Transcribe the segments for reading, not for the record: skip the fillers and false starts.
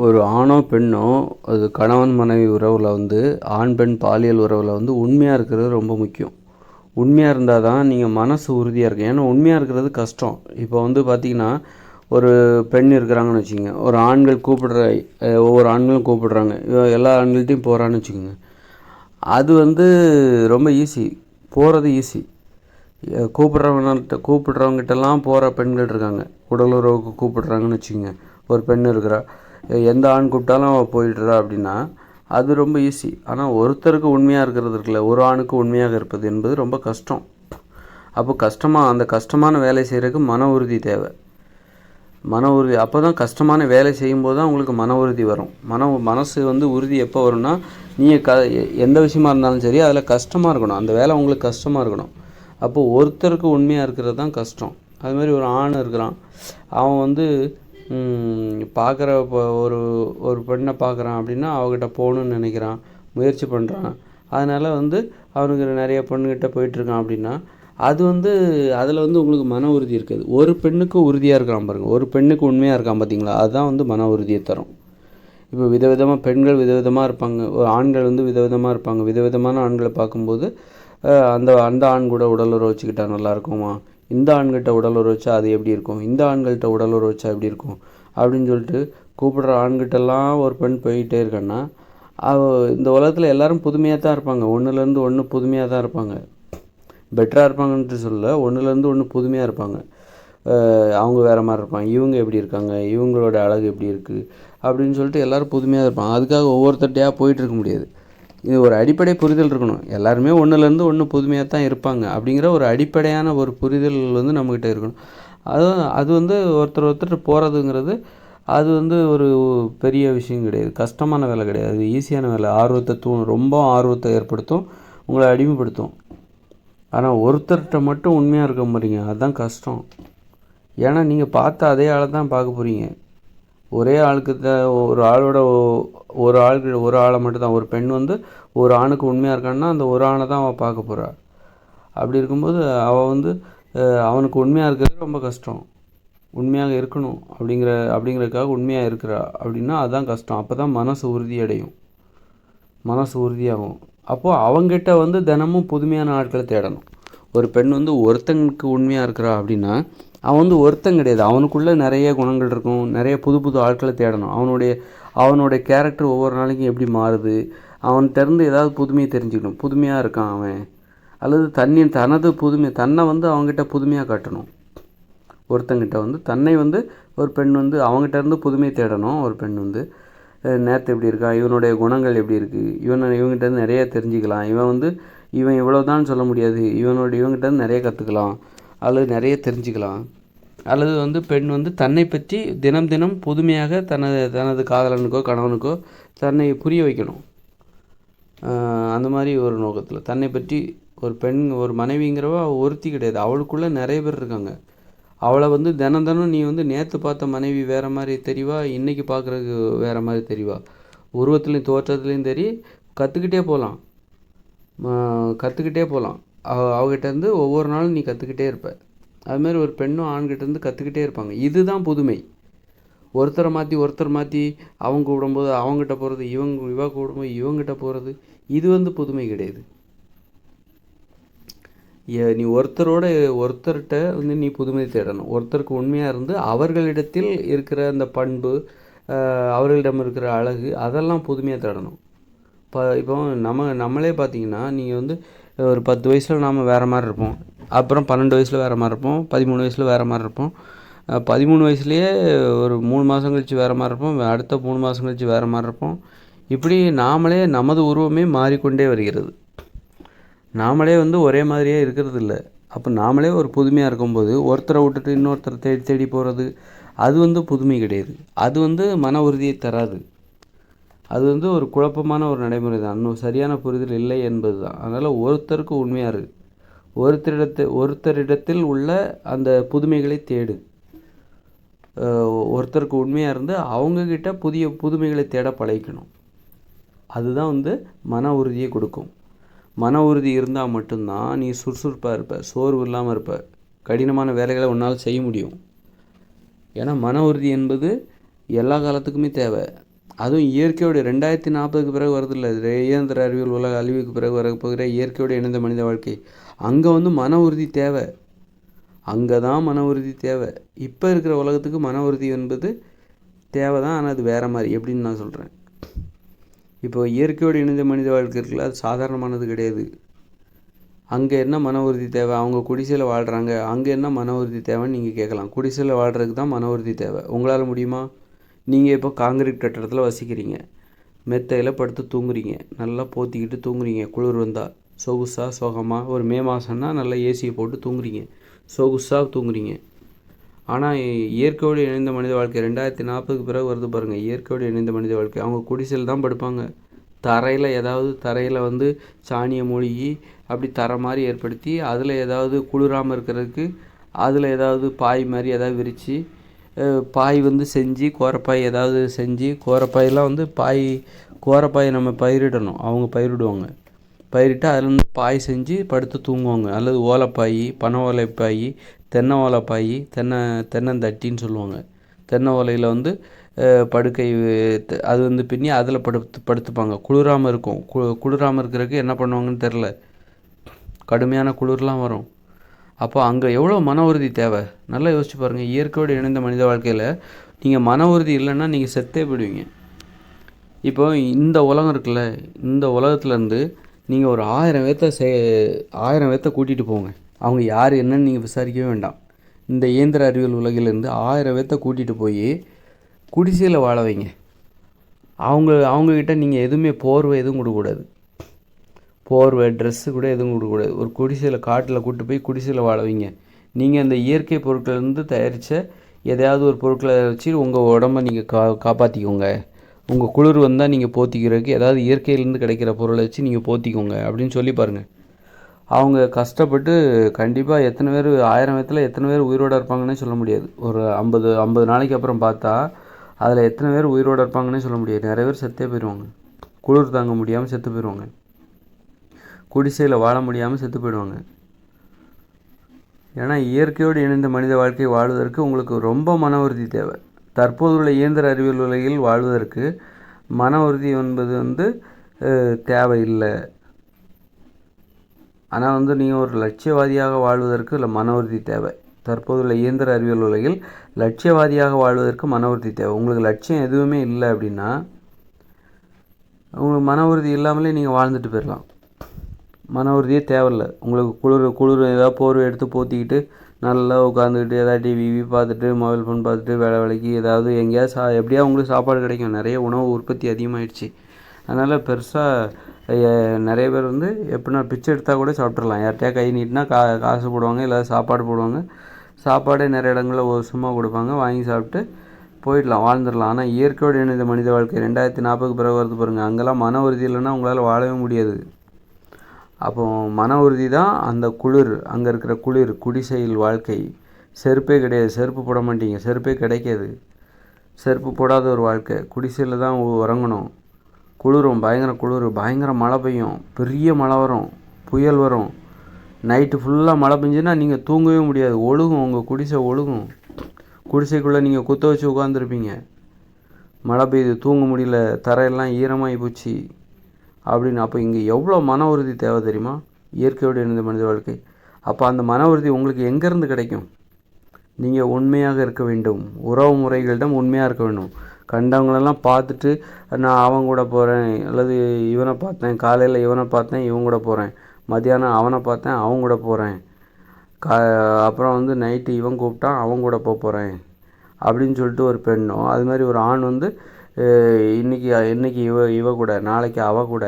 ஒரு ஆணோ பெண்ணோ அது கணவன் மனைவி உறவில் வந்து ஆண் பெண் பாலியல் உறவில் வந்து உண்மையாக இருக்கிறது ரொம்ப முக்கியம். உண்மையாக இருந்தால் தான் நீங்கள் மனசு உறுதியாக இருக்கும். ஏன்னா உண்மையாக இருக்கிறது கஷ்டம். இப்போ வந்து பார்த்திங்கன்னா ஒரு பெண் இருக்கிறாங்கன்னு வச்சுக்கோங்க, ஒரு ஆண்கள் ஒவ்வொரு ஆண்களும் கூப்பிடுறாங்க, எல்லா ஆண்கள்ட்டையும் போகிறான்னு வச்சுக்கோங்க. அது வந்து ரொம்ப ஈஸி, போகிறது ஈஸி. கூப்பிடுறவங்ககிட்டலாம் போகிற பெண்கள் இருக்காங்க. உடல் உறவுக்கு கூப்பிடுறாங்கன்னு வச்சுக்கோங்க, ஒரு பெண் இருக்கிறா, எந்த ஆண் கூப்பிட்டாலும் அவள் போயிடுறா அப்படின்னா அது ரொம்ப ஈஸி. ஆனால் ஒருத்தருக்கு உண்மையாக இருக்கிறது இருக்குல்ல, ஒரு ஆணுக்கு உண்மையாக இருப்பது என்பது ரொம்ப கஷ்டம். அப்போ அந்த கஷ்டமான வேலை செய்கிறதுக்கு மன உறுதி தேவை. மன உறுதி அப்போ தான் கஷ்டமான வேலை செய்யும்போது தான் உங்களுக்கு மன உறுதி வரும். மனசு வந்து உறுதி எப்போ வரும்னா, நீங்கள் எந்த விஷயமா இருந்தாலும் சரி அதில் கஷ்டமாக இருக்கணும், அந்த வேலை உங்களுக்கு கஷ்டமாக இருக்கணும். அப்போது ஒருத்தருக்கு உண்மையாக இருக்கிறது தான் கஷ்டம். அதுமாதிரி ஒரு ஆண் இருக்கிறான், அவன் வந்து பார்க்குற ஒரு பெண்ணை பார்க்குறான் அப்படின்னா அவகிட்ட போகணுன்னு நினைக்கிறான், முயற்சி பண்ணுறான். அதனால் வந்து அவனுக்கு நிறைய பெண்ணுக்கிட்ட போயிட்டுருக்கான் அப்படின்னா அது வந்து அதில் வந்து உங்களுக்கு மன உறுதி இருக்காது. ஒரு பெண்ணுக்கு உறுதியாக இருக்கான் பாருங்கள், ஒரு பெண்ணுக்கு உண்மையாக இருக்கான் பார்த்தீங்களா, அதுதான் வந்து மன உறுதியை தரும். இப்போ விதவிதமாக பெண்கள் விதவிதமாக இருப்பாங்க, ஆண்கள் வந்து விதவிதமாக இருப்பாங்க. விதவிதமான ஆண்களை பார்க்கும்போது அந்த ஆண் கூட உடல் உறவு வச்சுக்கிட்டா நல்லா இருக்குமா, இந்த ஆண்கிட்ட உடல் உறவு வச்சா அது எப்படி இருக்கும், இந்த ஆண்கள்கிட்ட உடல் உறவு வச்சா எப்படி இருக்கும் அப்படின்னு சொல்லிட்டு கூப்பிடுற ஆண்கிட்டலாம் ஒரு பெண் போய்கிட்டே இருக்கான்னா இந்த உலகத்தில் எல்லோரும் புதுமையாக தான் இருப்பாங்க. ஒன்றுலேருந்து ஒன்று புதுமையாக தான் இருப்பாங்க. பெட்டராக இருப்பாங்கன்ட்டு சொல்ல, ஒன்றுலேருந்து ஒன்று புதுமையாக இருப்பாங்க. அவங்க வேறு மாதிரி இருப்பாங்க, இவங்க எப்படி இருக்காங்க, இவங்களோட அழகு எப்படி இருக்குது அப்படின்னு சொல்லிட்டு எல்லோரும் புதுமையாக இருப்பாங்க. அதுக்காக ஒவ்வொருத்தட்டையாக போயிட்டுருக்க முடியாது. இது ஒரு அடிப்படை புரிதல் இருக்கணும். எல்லாருமே ஒன்றுலேருந்து ஒன்று புதுமையாக தான் இருப்பாங்க அப்படிங்கிற ஒரு அடிப்படையான ஒரு புரிதல் வந்து நம்மக்கிட்ட இருக்கணும். அது வந்து ஒருத்தர் போகிறதுங்கிறது அது வந்து ஒரு பெரிய விஷயம் கிடையாது, கஷ்டமான வேலை கிடையாது, அது ஈஸியான வேலை. ரொம்ப ஆர்வத்தை ஏற்படுத்தும், உங்களை அடிமைப்படுத்தும். ஆனால் ஒருத்தர்கிட்ட மட்டும் உண்மையாக இருக்க போகிறீங்க, அதுதான் கஷ்டம். ஏன்னா நீங்கள் பார்த்த அதே ஆளை தான் பார்க்க போகிறீங்க. ஒரே ஆளுக்கு ஒரு ஆளை மட்டும்தான். ஒரு பெண் வந்து ஒரு ஆணுக்கு உண்மையாக இருக்கான்னா அந்த ஒரு ஆணை தான் அவள் பார்க்க போகிறா. அப்படி இருக்கும்போது அவள் வந்து அவனுக்கு உண்மையாக இருக்கிறது ரொம்ப கஷ்டம். உண்மையாக இருக்கணும் அப்படிங்கிறதுக்காக உண்மையாக இருக்கிறா அப்படின்னா அதுதான் கஷ்டம். அப்போ தான் மனசு உறுதியடையும், மனசு உறுதியாகும். அப்போது அவங்ககிட்ட வந்து தினமும் புதுமையான ஆட்களை தேடணும். ஒரு பெண் வந்து ஒருத்தனுக்கு உண்மையாக இருக்கிறா அப்படின்னா அவன் வந்து ஒருத்தன் கிடையாது, அவனுக்குள்ளே நிறைய குணங்கள் இருக்கும், நிறைய புது புது ஆட்களை தேடணும். அவனுடைய கேரக்டர் ஒவ்வொரு நாளைக்கும் எப்படி மாறுது, அவன்கிட்டருந்து ஏதாவது புதுமையை தெரிஞ்சுக்கணும். புதுமையாக இருக்கான் அவன், அல்லது தன்னை வந்து அவங்ககிட்ட புதுமையாக காட்டணும். ஒருத்தங்கிட்ட வந்து தன்னை வந்து ஒரு பெண் வந்து அவங்ககிட்டருந்து புதுமையை தேடணும். ஒரு பெண் வந்து நேற்று எப்படி இருக்கான், இவனுடைய குணங்கள் எப்படி இருக்குது, இவங்ககிட்டருந்து நிறைய தெரிஞ்சுக்கலாம். இவன் இவ்வளோ தான் சொல்ல முடியாது, இவங்ககிட்டருந்து நிறைய கற்றுக்கலாம் அல்லது நிறைய தெரிஞ்சுக்கலாம். அல்லது வந்து பெண் வந்து தன்னை பற்றி தினம் தினம் புதுமையாக தனது காதலனுக்கோ கணவனுக்கோ தன்னை புரிய வைக்கணும். அந்த மாதிரி ஒரு நோக்கத்தில் தன்னை பற்றி ஒரு மனைவிங்கிறவ ஒருத்தி கிடையாது, அவளுக்குள்ளே நிறைய பேர் இருக்காங்க. அவளை வந்து தினம் நீ வந்து நேற்று பார்த்த மனைவி வேறு மாதிரி தெரிவா, இன்றைக்கி பார்க்குறதுக்கு வேறு மாதிரி தெரிவா, உருவத்துலேயும் தோற்றத்துலேயும் கற்றுக்கிட்டே போகலாம். அவகிட்டேருந்து ஒவ்வொரு நாளும் நீ கற்றுக்கிட்டே இருப்ப. அதுமாதிரி ஒரு பெண்ணும் ஆண்கிட்டேருந்து கற்றுக்கிட்டே இருப்பாங்க. இதுதான் புதுமை. ஒருத்தர் மாற்றி அவங்க கூப்பிடும்போது அவங்ககிட்ட போகிறது, இவ கூப்பிடும்போது இவங்ககிட்ட போகிறது, இது வந்து புதுமை கிடையாது. நீ ஒருத்தர்கிட்ட வந்து நீ புதுமை தேடணும். ஒருத்தருக்கு உண்மையாக இருந்து அவர்களிடத்தில் இருக்கிற அந்த பண்பு, அவர்களிடம் இருக்கிற அழகு, அதெல்லாம் புதுமையாக தேடணும். இப்போ நம்மளே பார்த்தீங்கன்னா, நீங்கள் வந்து ஒரு 10 வயசில் நாம் வேறு மாதிரி இருப்போம், அப்புறம் 12 வயசில் வேறு மாதிரி இருப்போம், 13 வயசில் வேறு மாதிரி இருப்போம், 13 வயசுலேயே ஒரு 3 மாதம் கழித்து வேறு மாதிரி இருப்போம், அடுத்த 3 மாதம் கழித்து வேறு மாதிரி இருப்போம். இப்படி நமது உருவமே மாறிக்கொண்டே வருகிறது. நாமளே வந்து ஒரே மாதிரியே இருக்கிறது இல்லை. அப்போ நாமளே ஒரு புதுமையாக இருக்கும்போது ஒருத்தரை விட்டுட்டு இன்னொருத்தரை தேடி போகிறது, அது வந்து புதுமை கிடையாது. அது வந்து மன உறுதியை தராது. அது வந்து ஒரு குழப்பமான ஒரு நடைமுறை தான், இன்னும் சரியான புரிதல் இல்லை என்பது தான். அதனால் ஒருத்தருக்கு உண்மையாக இருக்குது, ஒருத்தரிடத்தில் உள்ள அந்த புதுமைகளை தேடு. ஒருத்தருக்கு உண்மையாக இருந்து அவங்கக்கிட்ட புதிய புதுமைகளை தேட பழகிக்கணும். அதுதான் வந்து மன உறுதியை கொடுக்கும். மன உறுதி இருந்தால் மட்டும்தான் நீ சுறுசுறுப்பாக இருப்ப, சோர்வு இல்லாமல் இருப்ப, கடினமான வேலைகளை உன்னால் செய்ய முடியும். ஏன்னா மன உறுதி என்பது எல்லா காலத்துக்குமே தேவை. அதுவும் இயற்கையோடைய 2040க்கு பிறகு வருதில்ல, இயந்திர அறிவியல் உலக அழிவுக்கு பிறகு வரப்போகிற இயற்கையோடு இணைந்த மனித வாழ்க்கை. அங்கே வந்து மன உறுதி தேவை. அங்கே தான் மன உறுதி தேவை. இப்போ இருக்கிற உலகத்துக்கு மன உறுதி என்பது தேவை தான். ஆனால் அது வேறு மாதிரி. எப்படின்னு நான் சொல்கிறேன். இப்போ இயற்கையோடு இணைந்த மனித வாழ்க்கை இருக்குல்ல, அது சாதாரணமானது கிடையாது. அங்கே என்ன மன உறுதி தேவை? அவங்க குடிசையில் வாழ்கிறாங்க, அங்கே என்ன மன உறுதி தேவைன்னு நீங்கள் கேட்கலாம். குடிசையில் வாழ்கிறதுக்கு தான் மன உறுதி தேவை. உங்களால் முடியுமா? நீங்கள் இப்போ காங்கிரீட் கட்டடத்தில் வசிக்கிறீங்க, மெத்தையில் படுத்து தூங்குறீங்க, நல்லா போத்திக்கிட்டு தூங்குறீங்க. குளிர் வந்தால் சொகுசாக சோகமாக, ஒரு மே மாதம்னா நல்லா ஏசியை போட்டு தூங்குறீங்க, சொகுசாக தூங்குறீங்க. ஆனால் இயற்கையோடு இணைந்த மனித வாழ்க்கை 2040க்கு பிறகு வருது பாருங்கள். இயற்கையோடு இணைந்த மனித வாழ்க்கை அவங்க குடிசையில் தான் படுப்பாங்க. தரையில் ஏதாவது தரையில் வந்து சாணியை மூழ்கி அப்படி தரை மாதிரி ஏற்படுத்தி அதில் ஏதாவது குளிராமல் இருக்கிறதுக்கு அதில் ஏதாவது பாய் மாதிரி ஏதாவது விரித்து பாய் வந்து செஞ்சு கோரப்பாய் ஏதாவது செஞ்சு, கோரப்பாயெல்லாம் வந்து கோரப்பாயை நம்ம பயிரிடணும். அவங்க பயிரிடுவாங்க. பயிரிட்டு அதில் வந்து பாய் செஞ்சு படுத்து தூங்குவாங்க. அல்லது ஓலைப்பாய், பனை ஓலைப்பாய், தென்னை ஓலைப்பாய், தென்னந்தட்டின்னு சொல்லுவாங்க. தென்னை ஓலையில் வந்து படுக்கை அது வந்து பின்னி அதில் படுத்துப்பாங்க. குளிராமல் இருக்கும். குளிராமல் இருக்கிறதுக்கு என்ன பண்ணுவாங்கன்னு தெரில, கடுமையான குளிர்லாம் வரும். அப்போ அங்கே எவ்வளோ மன உறுதி தேவை நல்லா யோசிச்சு பாருங்கள். இயற்கையோடு இணைந்த மனித வாழ்க்கையில் நீங்கள் மன உறுதி இல்லைன்னா நீங்கள் செத்தே போயிடுவீங்க. இப்போ இந்த உலகம் இருக்குல்ல, இந்த உலகத்துலேருந்து நீங்கள் ஒரு 1000 பேர்த்த கூட்டிகிட்டு போங்க. அவங்க யார் என்னன்னு நீங்கள் விசாரிக்கவே வேண்டாம். இந்த இயந்திர அறிவியல் உலகிலேருந்து 1000 பேர்த்த கூட்டிகிட்டு போய் குடிசையில் வாழ வைங்க. அவங்கக்கிட்ட நீங்கள் எதுவுமே போர்வை எதுவும் கொடுக்கக்கூடாது. போர்வை, ட்ரெஸ்ஸு கூட எதுவும் கொடுக்கக்கூடாது. ஒரு குடிசையில் காட்டில் கூப்பிட்டு போய் குடிசையில் வாழ வைங்க. நீங்கள் அந்த இயற்கை பொருட்கள்லேருந்து தயாரித்த எதையாவது ஒரு பொருட்களை வச்சு உங்கள் உடம்பை நீங்கள் காப்பாற்றிக்கோங்க. உங்கள் குளிர் வந்தால் நீங்கள் போத்திக்கிறதுக்கு ஏதாவது இயற்கையிலேருந்து கிடைக்கிற பொருளை வச்சு நீங்கள் போத்திக்கோங்க அப்படின்னு சொல்லி பாருங்கள். அவங்க கஷ்டப்பட்டு கண்டிப்பாக எத்தனை பேர் 1000 பேர்த்தில் எத்தனை பேர் உயிரோடு இருப்பாங்கன்னே சொல்ல முடியாது. ஒரு 50 நாளைக்கு அப்புறம் பார்த்தா அதில் எத்தனை பேர் உயிரோடு இருப்பாங்கன்னே சொல்ல முடியாது. நிறைய பேர் செத்தே போயிடுவாங்க. குளிர் தாங்க முடியாமல் செத்து போயிடுவாங்க. குடிசையில் வாழ முடியாமல் செத்து போயிடுவாங்க. ஏன்னா இயற்கையோடு இணைந்த மனித வாழ்க்கை வாழ்வதற்கு உங்களுக்கு ரொம்ப மன உறுதி தேவை. தற்போதுள்ள இயந்திர அறிவியல் உலகில் வாழ்வதற்கு மன உறுதி என்பது வந்து தேவையில்லை. ஆனால் வந்து நீங்கள் ஒரு லட்சியவாதியாக வாழ்வதற்கு இல்லை மன உறுதி தேவை. தற்போதுள்ள இயந்திர அறிவியல் உலகில் லட்சியவாதியாக வாழ்வதற்கு மன உறுதி தேவை. உங்களுக்கு லட்சியம் எதுவுமே இல்லை அப்படின்னா உங்களுக்கு மன உறுதி இல்லாமலே நீங்கள் வாழ்ந்துட்டு போயிடலாம். மன உறுதியே தேவையில்லை. உங்களுக்கு குளிர் ஏதாவது போர்வை எடுத்து போத்திக்கிட்டு நல்லா உட்காந்துக்கிட்டு ஏதாவது டிவி பார்த்துட்டு மொபைல் ஃபோன் பார்த்துட்டு வேலைக்கு ஏதாவது எங்கேயாவது எப்படியா உங்களுக்கு சாப்பாடு கிடைக்கும். நிறைய உணவு உற்பத்தி அதிகமாகிடுச்சு. அதனால் பெருசாக நிறைய பேர் வந்து எப்படின்னா பிச்சை எடுத்தால் கூட சாப்பிட்றலாம். யார்கிட்டயா கை நீட்டினா காசு போடுவாங்க, இல்லை சாப்பாடு போடுவாங்க. சாப்பாடே நிறைய இடங்களில் சும்மா கொடுப்பாங்க, வாங்கி சாப்பிட்டு போயிடலாம், வாழ்ந்துடலாம். ஆனால் இயற்கையோடு இணைந்த மனித வாழ்க்கை 2040க்கு பிறகு வருது பாருங்கள். அங்கெல்லாம் மன உறுதி இல்லைன்னா உங்களால் வாழவே முடியாது. அப்போ மன உறுதி தான் அந்த குளிர், அங்கே இருக்கிற குளிர், குடிசையில் வாழ்க்கை. செருப்பே கிடையாது, செருப்பு போட மாட்டீங்க, செருப்பே கிடைக்காது. செருப்பு போடாத ஒரு வாழ்க்கை. குடிசையில் தான் உறங்கணும். குளிரும், பயங்கர குளிர், பயங்கர மழை பெய்யும், பெரிய மழை வரும், புயல் வரும். நைட்டு ஃபுல்லாக மழை பெஞ்சுன்னா நீங்கள் தூங்கவே முடியாது, ஒழுகும், உங்கள் குடிசை ஒழுகும். குடிசைக்குள்ளே நீங்கள் குத்த வச்சு உட்காந்துருப்பீங்க. மழை பெய்யுது, தூங்க முடியல, தரையெல்லாம் ஈரமாகி போச்சு அப்படின்னு. அப்போ இங்கே எவ்வளோ மன உறுதி தேவை தெரியுமா? இயற்கையோடு இணைந்த மனித வாழ்க்கை. அப்போ அந்த மன உறுதி உங்களுக்கு எங்கேருந்து கிடைக்கும்? நீங்கள் உண்மையாக இருக்க வேண்டும். உறவு முறைகளிடம் உண்மையாக இருக்க வேண்டும். கண்டவங்களெல்லாம் பார்த்துட்டு நான் அவங்க கூட போகிறேன், அல்லது இவனை பார்த்தேன், காலையில் இவனை பார்த்தேன் இவன் கூட போகிறேன், மத்தியானம் அவனை பார்த்தேன் அவங்க கூட போகிறேன், அப்புறம் வந்து நைட்டு இவன் கூப்பிட்டான் அவங்க கூட போகிறேன் அப்படின்னு சொல்லிட்டு ஒரு பெண்ணோ, அது மாதிரி ஒரு ஆண் வந்து இன்றைக்கி இவ கூட, நாளைக்கு அவ கூட,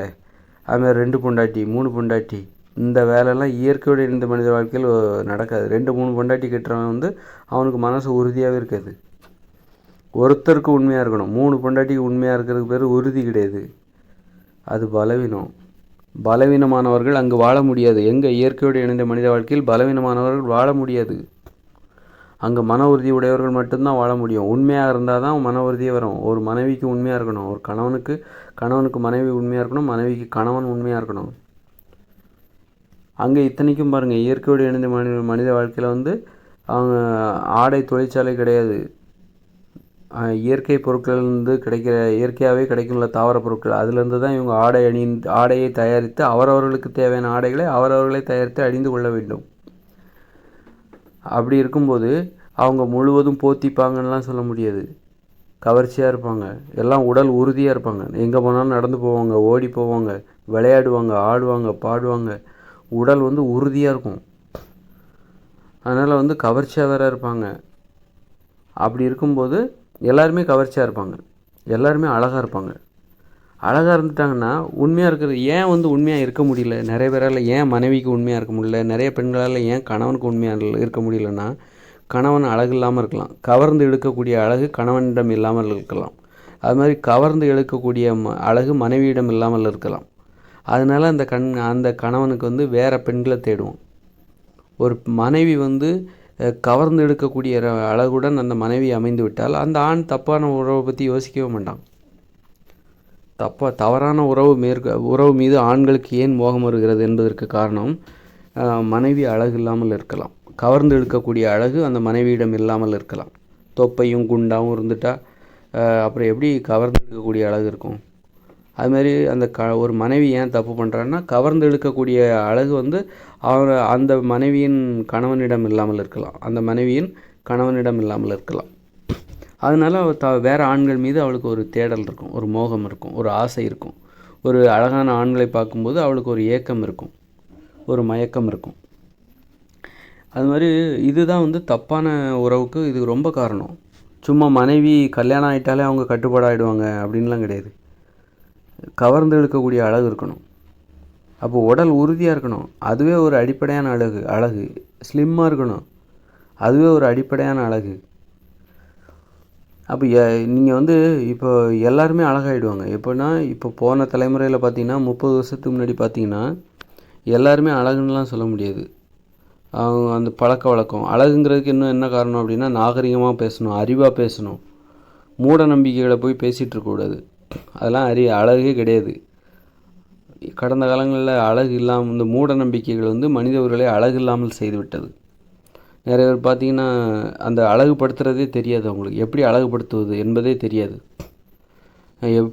அதுமாதிரி 2 பொண்டாட்டி 3 பொண்டாட்டி, இந்த வேலையெல்லாம் இயற்கையோடு இணைந்த மனித வாழ்க்கையில் நடக்காது. 2-3 பொண்டாட்டி கட்டுறவன் வந்து அவனுக்கு மனசு உறுதியாகவே இருக்காது. ஒருத்தருக்கு உண்மையாக இருக்கணும். 3 பொண்டாட்டிக்கு உண்மையாக இருக்கிறதுக்கு பேர் உறுதி கிடையாது, அது பலவீனம். பலவீனமானவர்கள் அங்கு வாழ முடியாது. எங்கே இயற்கையோடு இணைந்த மனித வாழ்க்கையில் பலவீனமானவர்கள் வாழ முடியாது. அங்கே மன உறுதி உடையவர்கள் மட்டும்தான் வாழ முடியும். உண்மையாக இருந்தால் தான் மன உறுதியே வரும். ஒரு மனைவிக்கு உண்மையாக இருக்கணும், ஒரு கணவனுக்கு மனைவி உண்மையாக இருக்கணும், மனைவிக்கு கணவன் உண்மையாக இருக்கணும். அங்கே இத்தனைக்கும் பாருங்கள், இயற்கையோடு இணைந்த மனித வாழ்க்கையில் வந்து அவங்க ஆடை தொழிற்சாலை கிடையாது. இயற்கை பொருட்கள்லேருந்து கிடைக்கிற இயற்கையாகவே கிடைக்கும்ல தாவர பொருட்கள், அதுலேருந்து தான் இவங்க ஆடையை தயாரித்து அவரவர்களுக்கு தேவையான ஆடைகளை அவரவர்களே தயாரித்து அணிந்து கொள்ள வேண்டும். அப்படி இருக்கும்போது அவங்க முழுவதும் போத்திப்பாங்கன்னெலாம் சொல்ல முடியாது. கவர்ச்சியாக இருப்பாங்க, எல்லாம் உடல் உறுதியாக இருப்பாங்க, எங்கே போனாலும் நடந்து போவாங்க, ஓடி போவாங்க, விளையாடுவாங்க, ஆடுவாங்க, பாடுவாங்க, உடல் உறுதியாக இருக்கும். அதனால் கவர்ச்சியாக வேறு இருப்பாங்க. அப்படி இருக்கும்போது எல்லாருமே கவர்ச்சியாக இருப்பாங்க, எல்லாருமே அழகாக இருப்பாங்க. அழகாக இருந்துட்டாங்கன்னா உண்மையாக இருக்கிறது ஏன் உண்மையாக இருக்க முடியல? நிறைய பேரால் ஏன் மனைவிக்கு உண்மையாக இருக்க முடியல? நிறைய பெண்களால் ஏன் கணவனுக்கு உண்மையாக இருக்க முடியலன்னா, கணவன் அழகு இல்லாமல் இருக்கலாம், கவர்ந்து இழுக்கக்கூடிய அழகு கணவனிடம் இல்லாமல் இருக்கலாம், அது மாதிரி கவர்ந்து இழுக்கக்கூடிய அழகு மனைவியிடம் இல்லாமல் இருக்கலாம். அதனால் அந்த கணவனுக்கு வேறு பெண்களை தேடுவோம். ஒரு மனைவி கவர்ந்து எடுக்கக்கூடிய அழகுடன் அந்த மனைவி அமைந்து விட்டால் அந்த ஆண் தப்பான உறவை பற்றி யோசிக்கவே மாட்டான். தவறான உறவு மீது ஆண்களுக்கு ஏன் மோகம் வருகிறது என்பதற்கு காரணம் மனைவி அழகு இல்லாமல் இருக்கலாம், கவர்ந்து எடுக்கக்கூடிய அழகு அந்த மனைவியிடம் இல்லாமல் இருக்கலாம். தொப்பையும் குண்டாகவும் இருந்துட்டா அப்புறம் எப்படி கவர்ந்து எடுக்கக்கூடிய அழகு இருக்கும்? அதுமாதிரி ஒரு மனைவி ஏன் தப்பு பண்ணுறான்னா, கவர்ந்து இழுக்கக்கூடிய அழகு அந்த மனைவியின் கணவனிடம் இல்லாமல் இருக்கலாம், அந்த மனைவியின் கணவனிடம் இல்லாமல் இருக்கலாம். அதனால் வேறு ஆண்கள் மீது அவளுக்கு ஒரு தேடல் இருக்கும், ஒரு மோகம் இருக்கும், ஒரு ஆசை இருக்கும். ஒரு அழகான ஆண்களை பார்க்கும்போது அவளுக்கு ஒரு ஏக்கம் இருக்கும், ஒரு மயக்கம் இருக்கும். அது மாதிரி இதுதான் தப்பான உறவுக்கு இது ரொம்ப காரணம். சும்மா மனைவி கல்யாணம் ஆகிட்டாலே அவங்க கட்டுப்பாடாகிடுவாங்க அப்படின்லாம் கிடையாது. கவர்ந்து இழுக்கக்கூடிய அழகு இருக்கணும், அப்போ உடல் உறுதியாக இருக்கணும், அதுவே ஒரு அடிப்படையான அழகு. ஸ்லிம்மாக இருக்கணும், அதுவே ஒரு அடிப்படையான அழகு. அப்போ நீங்கள் இப்போ எல்லாருமே அழகாகிடுவாங்க. எப்போன்னா இப்போ போன தலைமுறையில் பார்த்தீங்கன்னா 30 வருஷத்துக்கு முன்னாடி பார்த்தீங்கன்னா எல்லாருமே அழகுன்னெலாம் சொல்ல முடியாது. அவங்க அந்த பழக்க வழக்கம் அழகுங்கிறதுக்கு இன்னும் என்ன காரணம் அப்படின்னா, நாகரிகமாக பேசணும், அறிவாக பேசணும், மூட நம்பிக்கைகளை போய் பேசிகிட்டு இருக்கக்கூடாது. அதெல்லாம் அழகே கிடையாது. கடந்த காலங்களில் அழகு இல்லாமல் இந்த மூட நம்பிக்கைகள் மனிதர்களை அழகு இல்லாமல் செய்துவிட்டது. நிறைய பேர் பார்த்திங்கன்னா அந்த அழகுபடுத்துகிறதே தெரியாது, அவங்களுக்கு எப்படி அழகுபடுத்துவது என்பதே தெரியாது.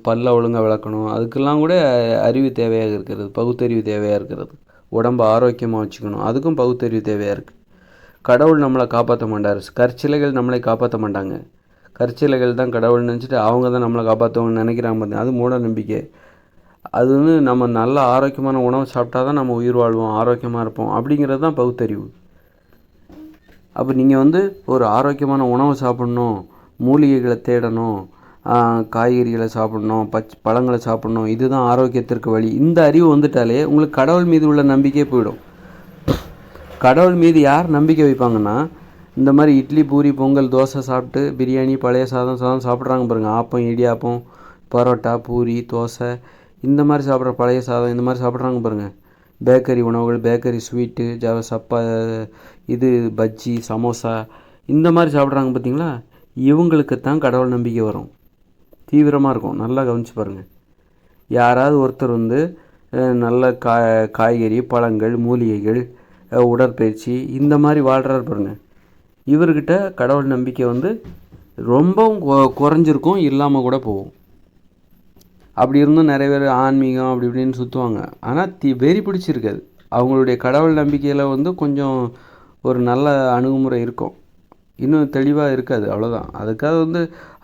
பல்ல ஒழுங்காக விளக்கணும், அதுக்கெல்லாம் கூட அறிவு தேவையாக இருக்கிறது, பகுத்தறிவு தேவையாக இருக்கிறது. உடம்பை ஆரோக்கியமாக வச்சுக்கணும், அதுக்கும் பகுத்தறிவு தேவையாக இருக்குது. கடவுள் நம்மளை காப்பாற்ற மாட்டார், கற்சிலைகள் நம்மளை காப்பாற்ற மாட்டாங்க. கற்சிலைகள் தான் கடவுள் நினச்சிட்டு அவங்க தான் நம்மளை காப்பாற்றுவாங்கன்னு நினைக்கிறாங்க. பார்த்தீங்க, அது மூட நம்பிக்கை. அது நம்ம நல்ல ஆரோக்கியமான உணவு சாப்பிட்டா தான் நம்ம உயிர் வாழ்வோம், ஆரோக்கியமாக இருப்போம் அப்படிங்கிறது தான் பகுத்தறிவு. அப்போ நீங்கள் ஒரு ஆரோக்கியமான உணவு சாப்பிட்ணும், மூலிகைகளை தேடணும், காய்கறிகளை சாப்பிட்ணும், பழங்களை சாப்பிட்ணும், இதுதான் ஆரோக்கியத்திற்கு வழி. இந்த அறிவு வந்துட்டாலே உங்களுக்கு கடவுள் மீது உள்ள நம்பிக்கையே போயிடும். கடவுள் மீது யார் நம்பிக்கை வைப்பாங்கன்னா, இந்த மாதிரி இட்லி பூரி பொங்கல் தோசை சாப்பிட்டு பிரியாணி பழைய சாதம் சாப்பிட்றாங்க பாருங்கள், ஆப்பம் இடியாப்பம் பரோட்டா பூரி தோசை இந்த மாதிரி சாப்பிட்ற பழைய சாதம் இந்த மாதிரி சாப்பிட்றாங்க பாருங்கள். பேக்கரி உணவுகள், பேக்கரி ஸ்வீட்டு, பஜ்ஜி சமோசா இந்த மாதிரி சாப்பிட்றாங்க பார்த்தீங்களா, இவங்களுக்கு தான் கடவுள் நம்பிக்கை வரும், தீவிரமாக இருக்கும். நல்லா கவனித்து பாருங்கள். யாராவது ஒருத்தர் நல்ல காய்கறி பழங்கள் மூலிகைகள் உடற்பயிற்சி இந்த மாதிரி வாழ்கிறார் பாருங்க, இவர்கிட்ட கடவுள் நம்பிக்கை ரொம்பவும் குறைஞ்சிருக்கும், இல்லாமல் கூட போகும். அப்படி இருந்தும் நிறைய பேர் ஆன்மீகம் அப்படி இப்படின்னு சுற்றுவாங்க, ஆனால் வெறி பிடிச்சிருக்காது. அவங்களுடைய கடவுள் நம்பிக்கையில் கொஞ்சம் ஒரு நல்ல அணுகுமுறை இருக்கும், இன்னும் தெளிவாக இருக்காது, அவ்வளோதான். அதுக்காக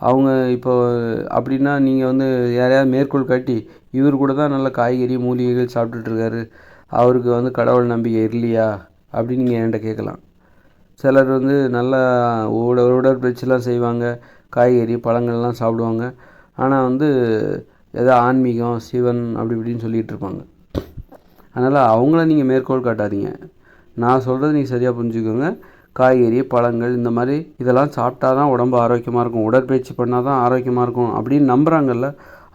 அவங்க இப்போ அப்படின்னா நீங்கள் யாரையாவது மேற்கோள் காட்டி இவர் கூட தான் நல்ல காய்கறி மூலிகைகள் சாப்பிட்டுட்ருக்காரு, அவருக்கு கடவுள் நம்பிக்கை இல்லையா அப்படின்னு நீங்கள் என்கிட்ட கேட்கலாம். சிலர் நல்லா உடற்பயிற்சிலாம் செய்வாங்க, காய்கறி பழங்கள்லாம் சாப்பிடுவாங்க, ஆனால் ஏதோ ஆன்மீகம் சிவன் அப்படி இப்படின்னு சொல்லிகிட்டு இருப்பாங்க. அதனால் அவங்கள நீங்கள் மேற்கோள் காட்டாதீங்க. நான் சொல்கிறது நீங்கள் சரியாக புரிஞ்சுக்கோங்க. காய்கறி பழங்கள் இந்த மாதிரி இதெல்லாம் சாப்பிட்டா தான் உடம்பு ஆரோக்கியமாக இருக்கும், உடற்பயிற்சி பண்ணால் தான் ஆரோக்கியமாக இருக்கும் அப்படின்னு நம்புகிறாங்கல்ல,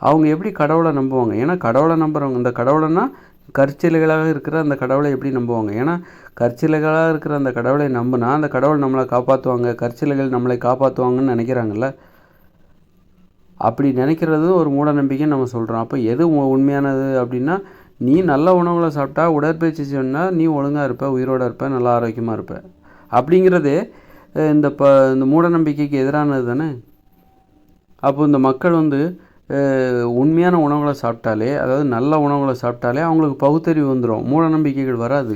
அவங்க எப்படி கடவுளை நம்புவாங்க? ஏன்னா கடவுளை நம்புகிறவங்க, இந்த கடவுளைன்னா கற்சிலைகளாக இருக்கிற அந்த கடவுளை எப்படி நம்புவாங்க? ஏன்னா கற்சிலைகளாக இருக்கிற அந்த கடவுளை நம்புனா அந்த கடவுள் நம்மளை காப்பாற்றுவாங்க, கற்சிலைகள் நம்மளை காப்பாற்றுவாங்கன்னு நினைக்கிறாங்கல்ல. அப்படி நினைக்கிறது ஒரு மூட நம்பிக்கைன்னு நம்ம சொல்கிறோம். அப்போ எது உண்மையானது அப்படின்னா, நீ நல்ல உணவுகளை சாப்பிட்டா உடற்பயிற்சி சொன்னால் நீ ஒழுங்காக இருப்ப, உயிரோடு இருப்ப, நல்லா ஆரோக்கியமாக இருப்ப அப்படிங்கிறதே இந்த மூட நம்பிக்கைக்கு எதிரானது தானே. அப்போ இந்த மக்கள் வந்து உண்மையான உணவுகளை சாப்பிட்டாலே, அதாவது நல்ல உணவுகளை சாப்பிட்டாலே அவங்களுக்கு பகுத்தறிவு வந்துடும், மூட நம்பிக்கைகள் வராது.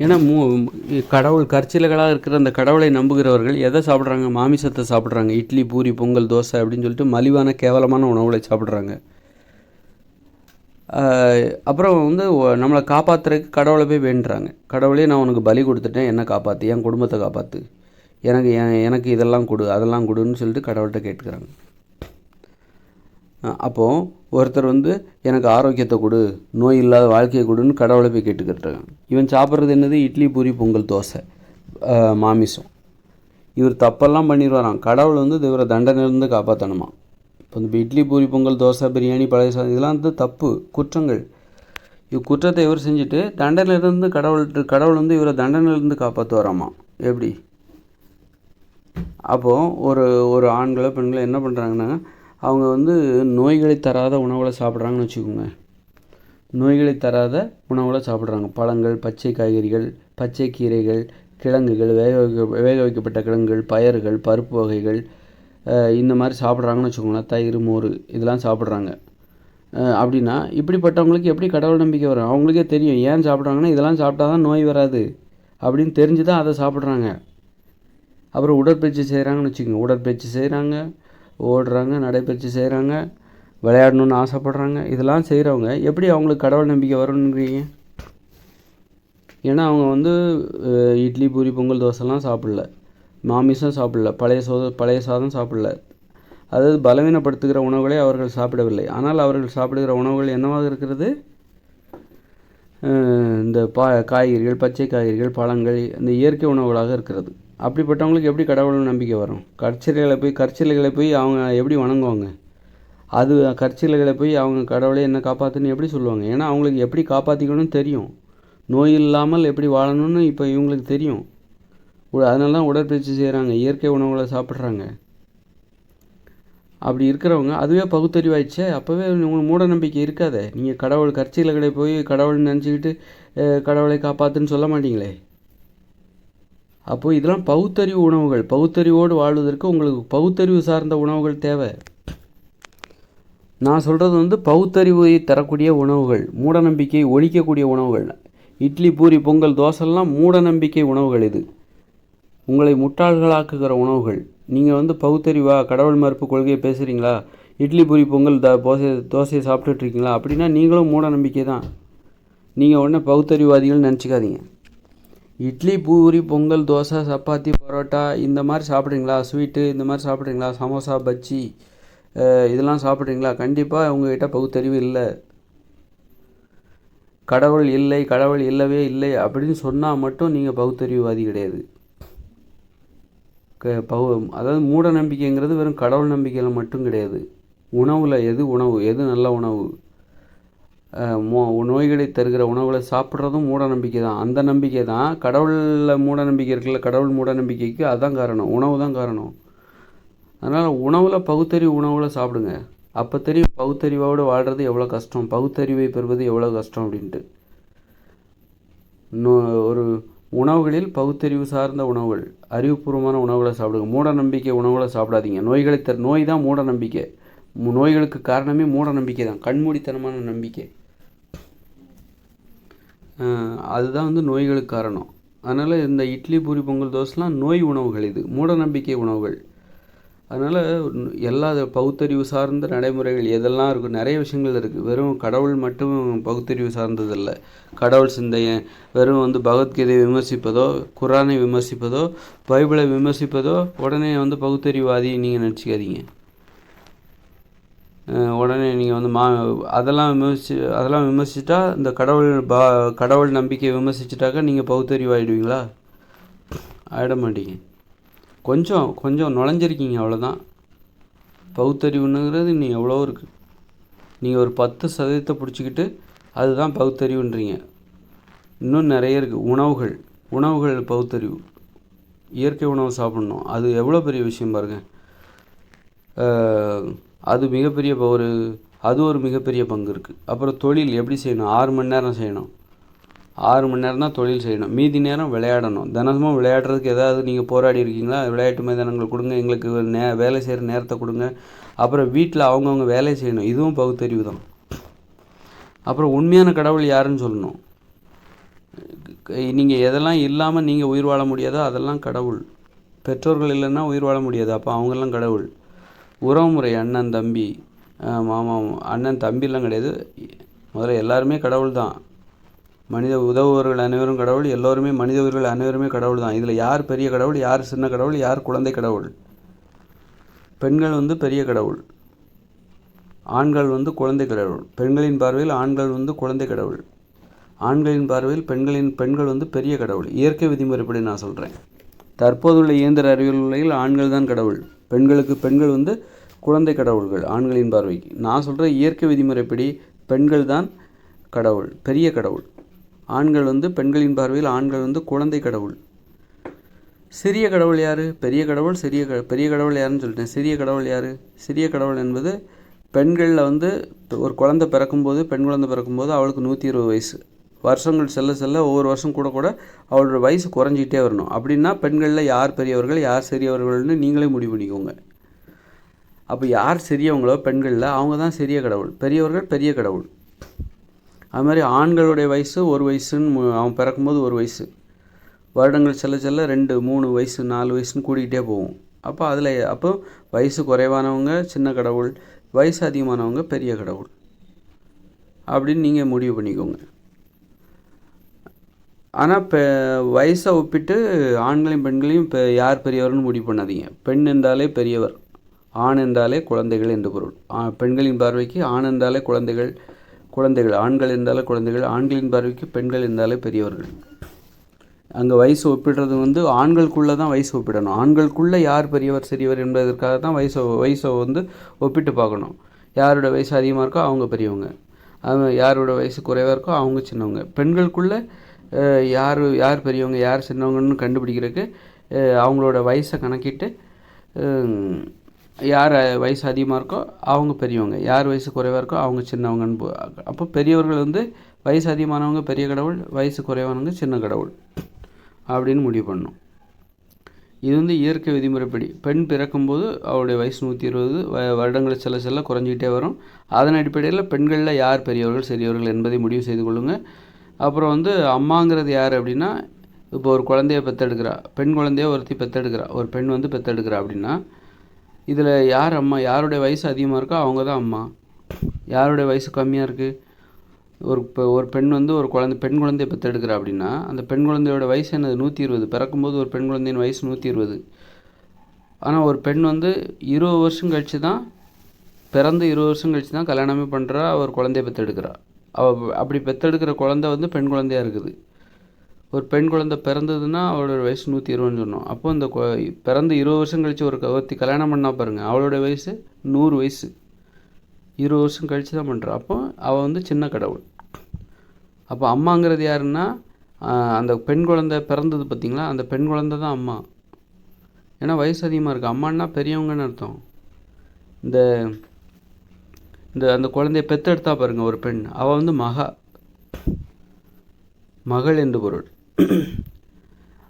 ஏன்னா கடவுள் கற்சிலைகளாக இருக்கிற அந்த கடவுளை நம்புகிறவர்கள் எதை சாப்பிட்றாங்க? மாமிசத்தை சாப்பிட்றாங்க. இட்லி, பூரி, பொங்கல், தோசை அப்படின்னு சொல்லிட்டு மலிவான கேவலமான உணவுகளை சாப்பிட்றாங்க. அப்புறம் வந்து நம்மளை காப்பாற்றுறதுக்கு கடவுளை போய் வேண்டுறாங்க. கடவுளே நான் உனக்கு பலி கொடுத்துட்டேன், என்னை காப்பாற்று, என் குடும்பத்தை காப்பாற்று, எனக்கு இதெல்லாம் கொடு, அதெல்லாம் கொடுன்னு சொல்லிட்டு கடவுள்கிட்ட கேட்டுக்கிறாங்க. அப்போது ஒருத்தர் வந்து எனக்கு ஆரோக்கியத்தை கொடு, நோய் இல்லாத வாழ்க்கையை கொடுன்னு கடவுளை போய் கேட்டுக்கிட்டுருக்காங்க. இவன் சாப்பிட்றது என்னது? இட்லி, பூரி, பொங்கல், தோசை, மாமிசம். இவர் தப்பெல்லாம் பண்ணிடுவாராம். கடவுள் வந்து இவரை தண்டனையிலேருந்து காப்பாற்றணுமா. இப்போ இந்த இட்லி, பூரி, பொங்கல், தோசை, பிரியாணி, பழைய சாதம் இதெல்லாம் வந்து தப்பு, குற்றங்கள். குற்றத்தை இவர் செஞ்சுட்டு தண்டனையிலேருந்து கடவுள் வந்து இவரை தண்டனையிலேருந்து காப்பாற்றுவாராமா. எப்படி? அப்போது ஒரு ஆண்களோ பெண்களோ என்ன பண்ணுறாங்கன்னா, அவங்க வந்து நோய்களை தராத உணவுகளை சாப்பிட்றாங்கன்னு வச்சுக்கோங்க. நோய்களை தராத உணவுகளை சாப்பிட்றாங்க. பழங்கள், பச்சை காய்கறிகள், பச்சை கீரைகள், கிழங்குகள், வேக வைக்கப்பட்ட கிழங்குகள், பயறுகள், பருப்பு வகைகள், இந்த மாதிரி சாப்பிட்றாங்கன்னு வச்சுக்கோங்களேன். தயிர், மோர் இதெல்லாம் சாப்பிட்றாங்க. அப்படின்னா இப்படிப்பட்டவங்களுக்கு எப்படி கடவுள் நம்பிக்கை வரும்? அவங்களுக்கே தெரியும் ஏன் சாப்பிட்றாங்கன்னா, இதெல்லாம் சாப்பிட்டா தான் நோய் வராது அப்படின்னு தெரிஞ்சு தான் அதை சாப்பிட்றாங்க. அப்புறம் உடற்பயிற்சி செய்கிறாங்கன்னு வச்சுக்கோங்க. உடற்பயிற்சி செய்கிறாங்க, ஓடுறாங்க, நடைப்பயிற்சி செய்கிறாங்க, விளையாடணுன்னு ஆசைப்பட்றாங்க. இதெல்லாம் செய்கிறவங்க எப்படி அவங்களுக்கு கடவுள் நம்பிக்கை வரும்ன்றீங்க? ஏன்னா அவங்க வந்து இட்லி, பூரி, பொங்கல், தோசைலாம் சாப்பிடல, மாமிசம் சாப்பிடல, பழைய சாதம் சாப்பிடல. அதாவது பலவீனப்படுத்துகிற உணவுகளை அவர்கள் சாப்பிடவில்லை. ஆனால் அவர்கள் சாப்பிடுகிற உணவுகள் என்னவாக இருக்கிறது? இந்த காய்கறிகள், பச்சை காய்கறிகள், பழங்கள், இந்த இயற்கை உணவுகளாக இருக்கிறது. அப்படிப்பட்டவங்களுக்கு எப்படி கடவுள் நம்பிக்கை வரும்? கற்சிலைகளை போய் அவங்க எப்படி வணங்குவாங்க? அது கற்சிலைகளை போய் அவங்க கடவுளே என்ன காப்பாற்றுன்னு எப்படி சொல்லுவாங்க? ஏன்னா அவங்களுக்கு எப்படி காப்பாற்றிக்கணும்னு தெரியும், நோய் இல்லாமல் எப்படி வாழணும்னு இப்போ இவங்களுக்கு தெரியும். அதனால தான் உடற்பயிற்சி செய்கிறாங்க, இயற்கை உணவுகளை சாப்பிட்றாங்க. அப்படி இருக்கிறவங்க அதுவே பகுத்தறிவாயிடுச்சே. அப்போவே உங்களுக்கு மூட நம்பிக்கை இருக்காதே. நீங்கள் கடவுள் கற்சிலைகளை போய் கடவுள்னு நினச்சிக்கிட்டு கடவுளை காப்பாற்றுன்னு சொல்ல மாட்டீங்களே. அப்போது இதெல்லாம் பகுத்தறிவு உணவுகள். பகுத்தறிவோடு வாழ்வதற்கு உங்களுக்கு பகுத்தறிவு சார்ந்த உணவுகள் தேவை. நான் சொல்கிறது வந்து பகுத்தறிவை தரக்கூடிய உணவுகள், மூட நம்பிக்கை ஒழிக்கக்கூடிய உணவுகள். இட்லி, பூரி, பொங்கல், தோசைலாம் மூட நம்பிக்கை உணவுகள். இது உங்களை முட்டாள்களாக்குகிற உணவுகள். நீங்கள் வந்து பகுத்தறிவா, கடவுள் மறுப்பு கொள்கையை பேசுகிறீங்களா? இட்லி, பூரி, பொங்கல், தோசையை சாப்பிட்டுட்ருக்கீங்களா? அப்படின்னா நீங்களும் மூட நம்பிக்கை தான். நீங்கள் உடனே பகுத்தறிவாதிகள் நினச்சிக்காதீங்க. இட்லி, பூரி, பொங்கல், தோசை, சப்பாத்தி, பரோட்டா இந்த மாதிரி சாப்பிட்றீங்களா? ஸ்வீட்டு இந்த மாதிரி சாப்பிட்றீங்களா? சமோசா, பஜ்ஜி இதெல்லாம் சாப்பிட்றீங்களா? கண்டிப்பாக உங்கள்கிட்ட பகுத்தறிவு இல்லை. கடவுள் இல்லை, கடவுள் இல்லவே இல்லை அப்படின்னு சொன்னால் மட்டும் நீங்கள் பகுத்தறிவுவாதி கிடையாது. அதாவது மூட நம்பிக்கைங்கிறது வெறும் கடவுள் நம்பிக்கையில் மட்டும் கிடையாது. உணவில் எது உணவு, எது நல்ல உணவு, நோய்களை தருகிற உணவுகளை சாப்பிட்றதும் மூட நம்பிக்கை தான். அந்த நம்பிக்கை தான் கடவுளில் மூட நம்பிக்கை இருக்குல்ல, கடவுள் மூட நம்பிக்கைக்கு அதுதான் காரணம், உணவு தான் காரணம். அதனால் உணவில் பகுத்தறிவு உணவுகளை சாப்பிடுங்க. அப்போ தெரியும் பகுத்தறிவோடு வாழ்கிறது எவ்வளோ கஷ்டம், பகுத்தறிவை பெறுவது எவ்வளோ கஷ்டம் அப்படின்ட்டு. ஒரு உணவுகளில் பகுத்தறிவு சார்ந்த உணவுகள், அறிவுபூர்வமான உணவுகளை சாப்பிடுங்க. மூட நம்பிக்கை உணவுகளை சாப்பிடாதீங்க. நோய் தான் மூட நம்பிக்கை. நோய்களுக்கு காரணமே மூட நம்பிக்கை தான், கண்மூடித்தனமான நம்பிக்கை. அதுதான் வந்து நோய்களுக்கு காரணம். அதனால் இந்த இட்லி, பூரி, பொங்கல், தோசைலாம் நோய் உணவுகள், இது மூட நம்பிக்கை உணவுகள். அதனால் எல்லா பகுத்தறிவு சார்ந்த நடைமுறைகள் எதெல்லாம் இருக்குது, நிறைய விஷயங்கள் இருக்குது. வெறும் கடவுள் மட்டும் பகுத்தறிவு சார்ந்ததில்லை. கடவுள் சிந்தையை வெறும் வந்து பகவத்கீதையை விமர்சிப்பதோ, குரானை விமர்சிப்பதோ, பைபிளை விமர்சிப்பதோ உடனே வந்து பகுத்தறிவாதி நீங்கள் நினச்சிக்காதீங்க. உடனே நீங்கள் வந்து அதெல்லாம் விமர்சிச்சிட்டா இந்த கடவுள் நம்பிக்கையை விமர்சிச்சிட்டாக்கா நீங்கள் பகுத்தறிவாயிடுவீங்களா? ஆகிட மாட்டீங்க. கொஞ்சம் நுழைஞ்சிருக்கீங்க, அவ்வளோதான். பகுத்தறிவுங்கிறது இன்னும் எவ்வளோ இருக்குது. நீங்கள் ஒரு 10% பிடிச்சிக்கிட்டு அதுதான் பகுத்தறிவுன்றீங்க. இன்னும் நிறைய இருக்குது. உணவுகள் பகுத்தறிவு. இயற்கை உணவு சாப்பிட்ணும், அது எவ்வளோ பெரிய விஷயம் பாருங்கள். அது ஒரு மிகப்பெரிய பங்கு இருக்குது. அப்புறம் தொழில் எப்படி செய்யணும், 6 மணி நேரம் செய்யணும். 6 மணி நேரம் தான் தொழில் செய்யணும், மீதி நேரம் விளையாடணும். தினமும் விளையாடுறதுக்கு ஏதாவது நீங்கள் போராடி இருக்கீங்களா? விளையாட்டு மைதானங்கள் கொடுங்க, எங்களுக்கு வேலை செய்கிற நேரத்தை கொடுங்க. அப்புறம் வீட்டில் அவங்கவுங்க வேலை செய்யணும், இதுவும் பகுத்தறிவு தான். அப்புறம் உண்மையான கடவுள் யாருன்னு சொல்லணும். நீங்கள் எதெல்லாம் இல்லாமல் நீங்கள் உயிர் வாழ முடியாதோ அதெல்லாம் கடவுள். பெற்றோர்கள் இல்லைன்னா உயிர் வாழ முடியாது, அப்போ அவங்கெல்லாம் கடவுள். உறவுமுறை அண்ணன் தம்பி மாமா, அண்ணன் தம்பிலாம் கிடையாது, முதல்ல எல்லாருமே கடவுள் தான். மனித உதவுவர்கள் அனைவரும் கடவுள், எல்லோருமே மனித உயிர்கள் அனைவருமே கடவுள் தான். இதில் யார் பெரிய கடவுள், யார் சின்ன கடவுள், யார் குழந்தை கடவுள்? பெண்கள் பெரிய கடவுள், ஆண்கள் குழந்தை கடவுள். பெண்களின் பார்வையில் ஆண்கள் குழந்தை கடவுள், ஆண்களின் பார்வையில் பெண்கள் பெரிய கடவுள். இயற்கை விதிமுறைப்படி நான் சொல்கிறேன். தற்போதுள்ள இயந்திர அறிவியல் உலகில் ஆண்கள் தான் கடவுள், பெண்கள் குழந்தை கடவுள்கள் ஆண்களின் பார்வைக்கு. நான் சொல்கிற இயற்கை விதிமுறைப்படி பெண்கள் தான் கடவுள், பெரிய கடவுள். ஆண்கள் பெண்களின் பார்வையில் ஆண்கள் குழந்தை கடவுள். சிறிய கடவுள் யார்? பெரிய கடவுள், பெரிய கடவுள் யாருன்னு சொல்லிட்டேன். சிறிய கடவுள் யார்? சிறிய கடவுள் என்பது பெண்களில் ஒரு குழந்தை பிறக்கும்போது, பெண் குழந்தை பிறக்கும்போது அவளுக்கு 120 வயசு. வருஷங்கள் செல்ல செல்ல ஒவ்வொரு வருஷம் கூட அவளோட வயசு குறைஞ்சிக்கிட்டே வரணும். அப்படின்னா பெண்களில் யார் பெரியவர்கள் யார் சிறியவர்கள்னு நீங்களே முடிவு பண்ணிக்கோங்க. அப்போ யார் சிறியவங்களோ பெண்களில் அவங்க தான் சிறிய கடவுள், பெரியவர்கள் பெரிய கடவுள். அது மாதிரி ஆண்களுடைய வயசு 1 வயசுன்னு அவன் பிறக்கும்போது 1 வயசு, வருடங்கள் செல்ல செல்ல 2, 3 வயசு 4 வயசுன்னு கூட்டிகிட்டே போகும். அப்போ வயசு குறைவானவங்க சின்ன கடவுள், வயசு அதிகமானவங்க பெரிய கடவுள் அப்படின்னு நீங்கள் முடிவு பண்ணிக்கோங்க. ஆனால் இப்போ வயசை ஒப்பிட்டு ஆண்களையும் பெண்களையும் இப்போ யார் பெரியவர்னு முடிவு பண்ணாதீங்க. பெண் என்றாலே பெரியவர், ஆண் என்றாலே குழந்தைகள் என்று பொருள். பெண்களின் பார்வைக்கு ஆண் என்றாலே குழந்தைகள், ஆண்கள் என்றாலே குழந்தைகள், ஆண்களின் பார்வைக்கு பெண்கள் என்றாலே பெரியவர்கள். அங்கே வயசு ஒப்பிடுறது ஆண்களுக்குள்ளே தான் வயசு ஒப்பிடணும். ஆண்களுக்குள்ளே யார் பெரியவர் சிறியவர் என்பதற்காக தான் வயசை ஒப்பிட்டு பார்க்கணும். யாரோட வயசு அதிகமாக இருக்கோ அவங்க பெரியவங்க, யாரோட வயசு குறைவாக இருக்கோ அவங்க சின்னவங்க. பெண்களுக்குள்ளே யார் பெரியவங்க யார் சின்னவங்கன்னு கண்டுபிடிக்கிறதுக்கு அவங்களோட வயசை கணக்கிட்டு யார் வயசு அதிகமாக இருக்கோ அவங்க பெரியவங்க, யார் வயசு குறைவாக இருக்கோ அவங்க சின்னவங்கன்னு. அப்போ பெரியவர்கள் வயசு அதிகமானவங்க பெரிய கடவுள், வயசு குறைவானவங்க சின்ன கடவுள் அப்படின்னு முடிவு பண்ணணும். இது இயற்கை விதிமுறைப்படி. பெண் பிறக்கும்போது அவளுடைய வயசு 120, வருடங்கள் செல்ல செல்ல குறைஞ்சிக்கிட்டே வரும். அதன் அடிப்படையில் பெண்களில் யார் பெரியவர்கள் சிறியவர்கள் என்பதை முடிவு செய்து கொள்ளுங்கள். அப்புறம் அம்மாங்கிறது யார் அப்படின்னா, இப்போ ஒரு குழந்தைய பெற்றெடுக்கிறா, பெண் குழந்தைய ஒருத்தி பெற்றெடுக்கிறா, ஒரு பெண் பெற்றெடுக்கிறா அப்படின்னா இதில் யார் அம்மா? யாருடைய வயசு அதிகமாக இருக்கோ அவங்க தான் அம்மா. யாருடைய வயசு கம்மியாக இருக்குது? ஒரு பெண் ஒரு பெண் குழந்தைய பெற்றெடுக்கிறா அப்படின்னா அந்த பெண் குழந்தையோட வயசு என்னது? 120. பிறக்கும்போது ஒரு பெண் குழந்தையின் வயசு 120. ஆனால் ஒரு பெண் 20 வருஷம் கழித்து தான், பிறந்து 20 வருஷம் கழித்து தான் கல்யாணமே பண்ணுறா, ஒரு குழந்தைய பெற்றெடுக்கிறா. அப்படி பெற்றெடுக்கிற குழந்தை பெண் குழந்தையாக இருக்குது. ஒரு பெண் குழந்தை பிறந்ததுன்னா அவளோட வயசு 120ன்னு சொன்னோம். அப்போ இந்த பிறந்து 20 வருஷம் கழித்து ஒருத்தி கல்யாணம் பண்ணால் பாருங்கள், அவளோட வயசு 100 வயசு. 20 வருஷம் கழித்து தான் பண்ணுறா. அப்போ அவள் சின்ன கடவுள். அப்போ அம்மாங்கிறது யாருன்னா, அந்த பெண் குழந்தை பிறந்தது பார்த்திங்களா, அந்த பெண் குழந்தை தான் அம்மா. ஏன்னா வயசு அதிகமாக இருக்குது. அம்மானா பெரியவங்கன்னு அர்த்தம். அந்த குழந்தைய பெற்றெடுத்தா பாருங்கள் ஒரு பெண், அவள் மகள் என்று பொருள்.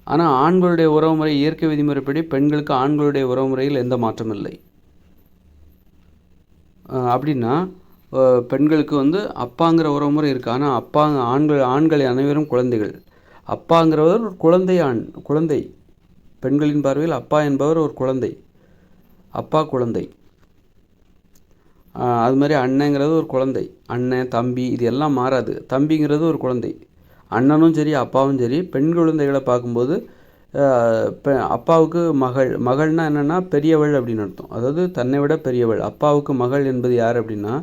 ஆனால் ஆண்களுடைய உறவுமுறை இயற்கை விதிமுறைப்படி பெண்களுக்கு ஆண்களுடைய உறவுமுறையில் எந்த மாற்றம் இல்லை. அப்படின்னா பெண்களுக்கு அப்பாங்கிற உறவுமுறை இருக்குது. ஆனால் ஆண்கள் அனைவரும் குழந்தைகள். அப்பாங்கிறவர் குழந்தை. பெண்களின் பார்வையில் அப்பா என்பவர் ஒரு குழந்தை, அப்பா குழந்தை. அது மாதிரி அண்ணங்கிறது ஒரு குழந்தை, அண்ணன் தம்பி இது எல்லாம் மாறாது. தம்பிங்கிறது ஒரு குழந்தை. அண்ணனும் சரி அப்பாவும் சரி பெண் குழந்தைகளை பார்க்கும்போது அப்பாவுக்கு மகள்னா என்னென்னா பெரியவள் அப்படின்னு அர்த்தம். அதாவது தன்னை விட பெரியவள். அப்பாவுக்கு மகள் என்பது யார் அப்படின்னா,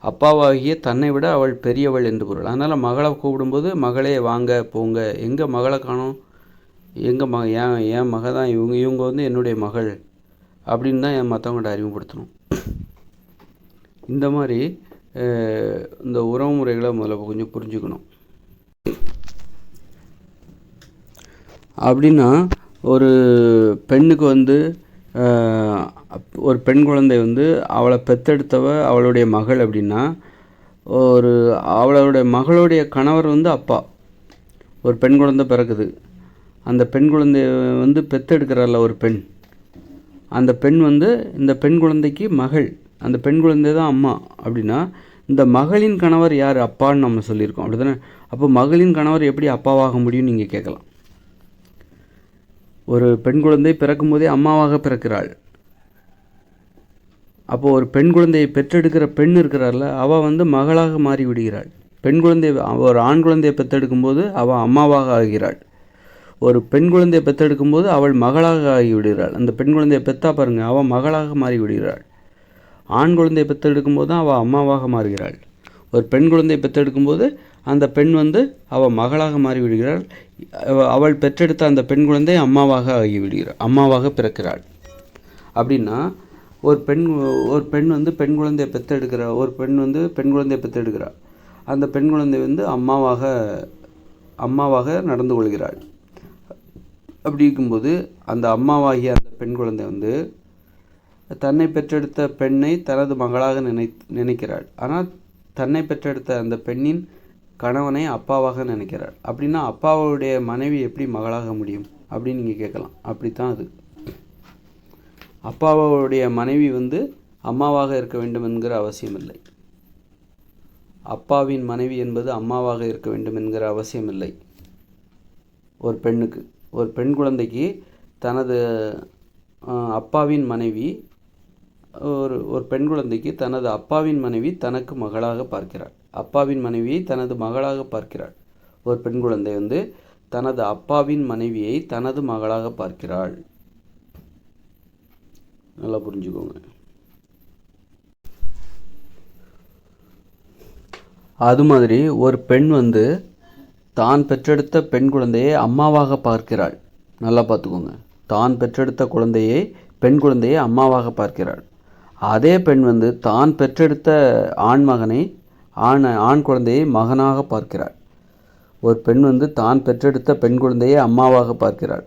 அப்பாவாகிய தன்னை விட அவள் பெரியவள் என்று பொருள். அதனால் மகளை கூப்பிடும்போது மகளே வாங்க போங்க, எங்கே மகளை காணோம், எங்கள் என் மக தான் இவங்க என்னுடைய மகள் அப்படின்னு தான் மற்றவங்கள்ட்ட அறிமுகப்படுத்தணும். இந்த மாதிரி இந்த உறவு முறைகளை முதல்ல கொஞ்சம் புரிஞ்சுக்கணும். அப்படின்னா ஒரு பெண்ணுக்கு ஒரு பெண் குழந்தை அவளை பெற்றெடுத்தவ அவளுடைய மகள் அப்படின்னா, அவளுடைய மகளுடைய கணவர் அப்பா. ஒரு பெண் குழந்தை பிறக்குது. அந்த பெண் குழந்தைய வந்து பெற்றெடுக்கிறாள்ல ஒரு பெண், அந்த பெண் வந்து இந்த பெண் குழந்தைக்கு மகள், அந்த பெண் குழந்தை தான் அம்மா. அப்படின்னா இந்த மகளின் கணவர் யார்? அப்பான்னு நம்ம சொல்லியிருக்கோம், அப்படி தானே? அப்போ மகளின் கணவர் எப்படி அப்பாவாக முடியும்னு நீங்கள் கேட்கலாம். ஒரு பெண் குழந்தை பிறக்கும் போதே அம்மாவாக பிறக்கிறாள். அப்போது ஒரு பெண் குழந்தையை பெற்றெடுக்கிற பெண் இருக்கிறாள்ல, அவள் வந்து மகளாக மாறி விடுகிறாள். பெண் குழந்தை ஒரு ஆண் குழந்தையை பெற்றெடுக்கும் போது அவள் அம்மாவாக ஆகிறாள். ஒரு பெண் குழந்தையை பெற்றெடுக்கும் போது அவள் மகளாக ஆகிவிடுகிறாள். அந்த பெண் குழந்தையை பெற்றா பாருங்கள், அவள் மகளாக மாறி விடுகிறாள். ஆண் குழந்தையை பெற்றெடுக்கும் போது தான் அவள் அம்மாவாக மாறுகிறாள். ஒரு பெண் குழந்தையை பெற்றெடுக்கும் போது அந்த பெண் வந்து அவள் மகளாக மாறி விடுகிறாள். அவள் பெற்றெடுத்த அந்த பெண் குழந்தை அம்மாவாக ஆகிவிடுகிறாள், அம்மாவாக பிறக்கிறாள். அப்படின்னா ஒரு பெண் வந்து பெண் குழந்தையை பெற்றெடுக்கிற ஒரு பெண் வந்து பெண் குழந்தையை பெற்றெடுக்கிறாள். அந்த பெண் குழந்தை வந்து அம்மாவாக நடந்து கொள்கிறாள். அப்படி இருக்கும்போது அந்த அம்மாவாகிய அந்த பெண் குழந்தை வந்து தன்னை பெற்றெடுத்த பெண்ணை தனது மகளாக நினைக்கிறாள். ஆனால் தன்னை பெற்றெடுத்த அந்த பெண்ணின் கணவனை அப்பாவாக நினைக்கிறாள். அப்படின்னா அப்பாவுடைய மனைவி எப்படி மகளாக முடியும் அப்படின்னு நீங்கள் கேட்கலாம். அப்படித்தான் அது. அப்பாவுடைய மனைவி வந்து அம்மாவாக இருக்க வேண்டும் என்கிற அவசியமில்லை. அப்பாவின் மனைவி என்பது அம்மாவாக இருக்க வேண்டும் என்கிற அவசியமில்லை. ஒரு பெண்ணுக்கு, ஒரு பெண் குழந்தைக்கு தனது அப்பாவின் மனைவி, ஒரு பெண் குழந்தைக்கு தனது அப்பாவின் மனைவி தனக்கு மகளாக பார்க்கிறாள். அப்பாவின் மனைவியை தனது மகளாக பார்க்கிறாள். ஒரு பெண் குழந்தை வந்து தனது அப்பாவின் மனைவியை தனது மகளாக பார்க்கிறாள். நல்லா புரிஞ்சுக்கோங்க. அது மாதிரி ஒரு பெண் வந்து தான் பெற்றெடுத்த பெண் குழந்தையை அம்மாவாக பார்க்கிறாள். நல்லா பார்த்துக்கோங்க. தான் பெற்றெடுத்த குழந்தையை, பெண் குழந்தையை அம்மாவாக பார்க்கிறாள். அதே பெண் வந்து தான் பெற்றெடுத்த ஆண் குழந்தையை மகனாக பார்க்கிறாள். ஒரு பெண் வந்து தான் பெற்றெடுத்த பெண் குழந்தையை அம்மாவாக பார்க்கிறாள்.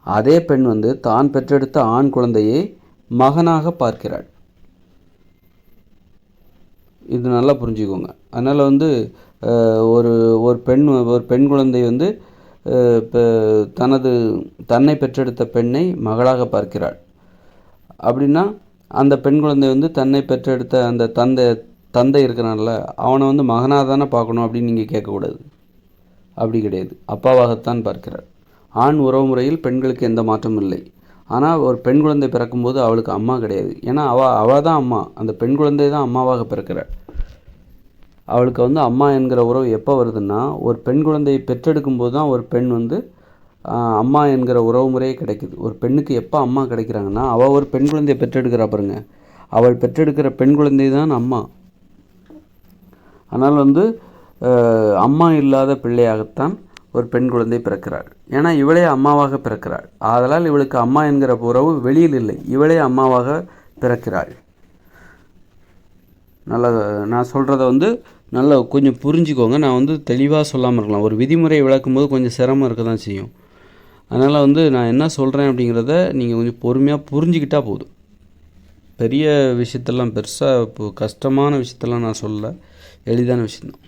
அதே பெண் வந்து தான் பெற்றெடுத்த ஆண் குழந்தையை மகனாக பார்க்கிறாள். இது நல்லா புரிஞ்சுக்கோங்க. அதனால் வந்து ஒரு பெண் குழந்தை வந்து தன்னை பெற்றெடுத்த பெண்ணை மகளாக பார்க்கிறாள். அப்படின்னா அந்த பெண் குழந்தை வந்து தன்னை பெற்றெடுத்த அந்த தந்தை இருக்கிறனால அவனை வந்து மகனாக தானே பார்க்கணும் அப்படின்னு நீங்கள் கேட்கக்கூடாது. அப்படி கிடையாது, அப்பாவாகத்தான் பார்க்கிறாள். ஆண் உறவு முறையில் பெண்களுக்கு எந்த மாற்றமும் இல்லை. ஆனால் ஒரு பெண் குழந்தை பிறக்கும்போது அவளுக்கு அம்மா கிடையாது. ஏன்னா அவள் தான் அம்மா, அந்த பெண் குழந்தை தான் அம்மாவாக பிறக்கிறாள். அவளுக்கு வந்து அம்மா என்கிற உறவு எப்போ வருதுன்னா, ஒரு பெண் குழந்தையை பெற்றெடுக்கும் போது தான் ஒரு பெண் வந்து அம்மா என்கிற உறவு முறையே கிடைக்குது. ஒரு பெண்ணுக்கு எப்போ அம்மா கிடைக்கிறாங்கன்னா, அவள் ஒரு பெண் குழந்தையை பெற்றெடுக்கிறா பாருங்க, அவள் பெற்றெடுக்கிற பெண் குழந்தை தான் அம்மா. ஆனால் வந்து அம்மா இல்லாத பிள்ளையாகத்தான் ஒரு பெண் குழந்தை பிறக்கிறாள். ஏன்னா இவளே அம்மாவாக பிறக்கிறாள். ஆதலால் இவளுக்கு அம்மா என்கிற உறவு வெளியில் இல்லை, இவளே அம்மாவாக பிறக்கிறாள். நல்லா நான் சொல்கிறத வந்து நல்லா கொஞ்சம் புரிஞ்சுக்கோங்க. நான் வந்து தெளிவாக சொல்லாமல் இருக்கலாம். ஒரு விதிமுறை விளக்கும்போது கொஞ்சம் சிரமம் இருக்க தான் செய்யும். அதனால் வந்து நான் என்ன சொல்கிறேன் அப்படிங்கிறத நீங்கள் கொஞ்சம் பொறுமையாக புரிஞ்சுக்கிட்டால் போதும். பெரிய விஷயத்தெல்லாம் பெருசாக இப்போ கஷ்டமான விஷயத்தெல்லாம் நான் சொல்லலை, எளிதான விஷயந்தான்.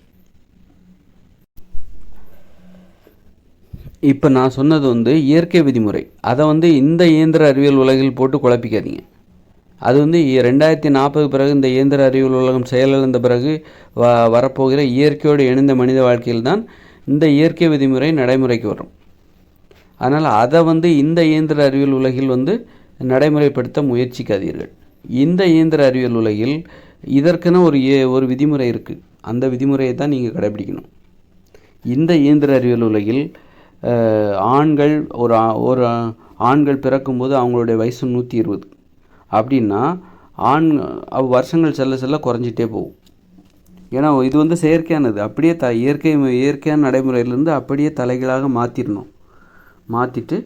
இப்போ நான் சொன்னது வந்து இயற்கை விதிமுறை. அதை வந்து இந்த இயந்திர அறிவியல் உலகில் போட்டு குழப்பிக்காதீங்க. அது வந்து 2040 பிறகு இந்த இயந்திர அறிவியல் உலகம் செயலிழந்த பிறகு வரப்போகிற இயற்கையோடு இணைந்த மனித வாழ்க்கையில் தான் இந்த இயற்கை விதிமுறை நடைமுறைக்கு வரும். அதனால் அதை வந்து இந்த இயந்திர அறிவியல் உலகில் வந்து நடைமுறைப்படுத்த முயற்சிக்காதீர்கள். இந்த இயந்திர அறிவியல் உலகில் இதற்கென ஒரு விதிமுறை இருக்குது. அந்த விதிமுறையை தான் நீங்கள் கடைபிடிக்கணும். இந்த இயந்திர அறிவியல் உலகில் ஆண்கள் பிறக்கும்போது அவங்களுடைய வயசு 120. அப்படின்னா வருஷங்கள் செல்ல செல்ல குறைஞ்சிட்டே போகும். ஏன்னா இது வந்து செயற்கையானது. அப்படியே இயற்கையான நடைமுறையிலேருந்து அப்படியே தலைகளாக மாற்றிட்டு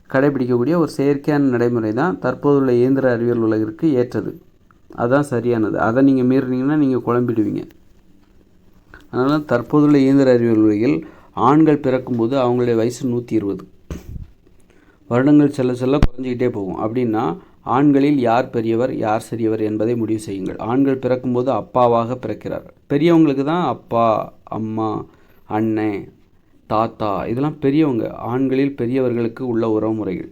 கடைபிடிக்கக்கூடிய ஒரு செயற்கையான நடைமுறை தான் தற்போதுள்ள இயந்திர அறிவியல் உலகிற்கு ஏற்றது. அதுதான் சரியானது. அதை நீங்கள் மீறினீங்கன்னா நீங்கள் குழம்பிடுவீங்க. அதனால் தற்போதுள்ள இயந்திர அறிவியல் உலகில் ஆண்கள் பிறக்கும்போது அவங்களுடைய வயசு 120. வருடங்கள் செல்ல செல்ல குறைஞ்சிக்கிட்டே போகும். அப்படின்னா ஆண்களில் யார் பெரியவர் யார் சிறியவர் என்பதை முடிவு செய்யுங்கள். ஆண்கள் பிறக்கும்போது அப்பாவாக பிறக்கிறார். பெரியவங்களுக்கு தான் அப்பா, அம்மா, அண்ணன், தாத்தா இதெல்லாம் பெரியவங்க, ஆண்களில் பெரியவர்களுக்கு உள்ள உறவுமுறைகள்.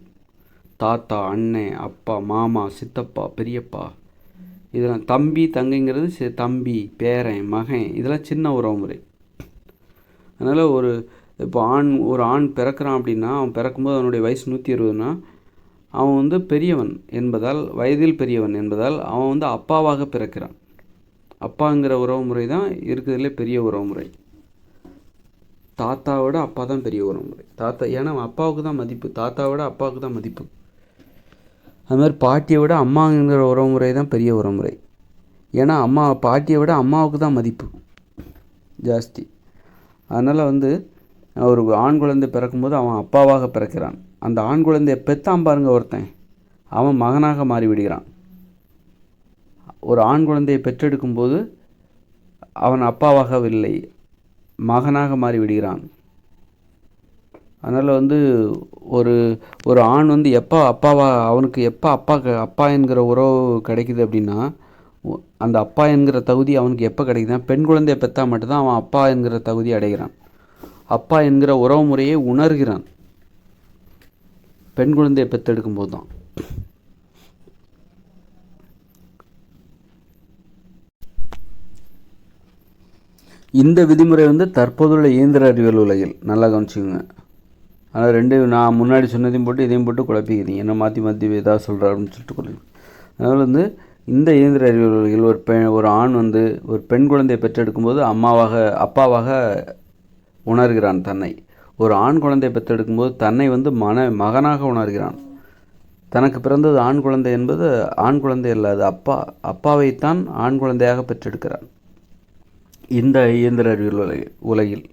தாத்தா, அண்ணன், அப்பா, மாமா, சித்தப்பா, பெரியப்பா, இதெல்லாம் தம்பி தங்கைங்கிறது தம்பி, பேரன், மகன், இதெல்லாம் சின்ன உறவுமுறை. அதனால் இப்போ ஒரு ஆண் பிறக்கிறான் அப்படின்னா, அவன் பிறக்கும்போது அவனுடைய வயசு 120னா அவன் வந்து பெரியவன் என்பதால், வயதில் பெரியவன் என்பதால் அவன் வந்து அப்பாவாக பிறக்கிறான். அப்பாங்கிற உறவுமுறை தான் இருக்கிறதுலே பெரிய உறவுமுறை. தாத்தாவோட அப்பா தான் பெரிய உறவுமுறை. ஏன்னா அப்பாவுக்கு தான் மதிப்பு, தாத்தாவோட அப்பாவுக்கு தான் மதிப்பு. அது மாதிரி பாட்டியை விட அம்மாங்கிற உறவுமுறை தான் பெரிய உறவுமுறை. ஏன்னா பாட்டியை விட அம்மாவுக்கு தான் மதிப்பு ஜாஸ்தி. அதனால் வந்து ஒரு ஆண் குழந்தை பிறக்கும்போது அவன் அப்பாவாக பிறக்கிறான். அந்த ஆண் குழந்தையை பெற்றான் பாருங்க ஒருத்தன், அவன் மகனாக மாறிவிடுகிறான். ஒரு ஆண் குழந்தையை பெற்றெடுக்கும்போது அவன் அப்பாவாகவில்லை, மகனாக மாறிவிடுகிறான். அதனால் வந்து ஒரு ஆண் வந்து அவனுக்கு எப்போ அப்பா என்கிற உறவு கிடைக்குது அப்படின்னா, அந்த அப்பா என்கிற தகுதி அவனுக்கு எப்போ கிடைக்குதுன்னா, பெண் குழந்தையை பெற்றா மட்டும்தான் அவன் அப்பா என்கிற தகுதி அடைகிறான். அப்பா என்கிற உறவு முறையை உணர்கிறான் பெண் குழந்தையை பெற்றெடுக்கும் போது தான். இந்த விதிமுறை வந்து தற்போதுள்ள இயந்திர அறிவியல் உலகில் நல்லா கவனிச்சுக்கோங்க. ஆனால் நான் முன்னாடி சொன்னதையும் போட்டு இதையும் போட்டு குழப்பிக்கிறீங்க, என்ன மாற்றி ஏதாவது சொல்கிற அப்படின்னு சொல்லிட்டு குழப்பி. அதனால் வந்து இந்த இயந்திர அறிவியல் உலகில் ஒரு ஆண் வந்து ஒரு பெண் குழந்தையை பெற்றெடுக்கும்போது அப்பாவாக உணர்கிறான் தன்னை. ஒரு ஆண் குழந்தையை பெற்றெடுக்கும்போது தன்னை வந்து மகனாக உணர்கிறான். தனக்கு பிறந்தது ஆண் குழந்தை என்பது ஆண் குழந்தை அல்ல, அது அப்பாவைத்தான் ஆண் குழந்தையாக பெற்றெடுக்கிறான் இந்த இயந்திர அறிவியல் உலகில்.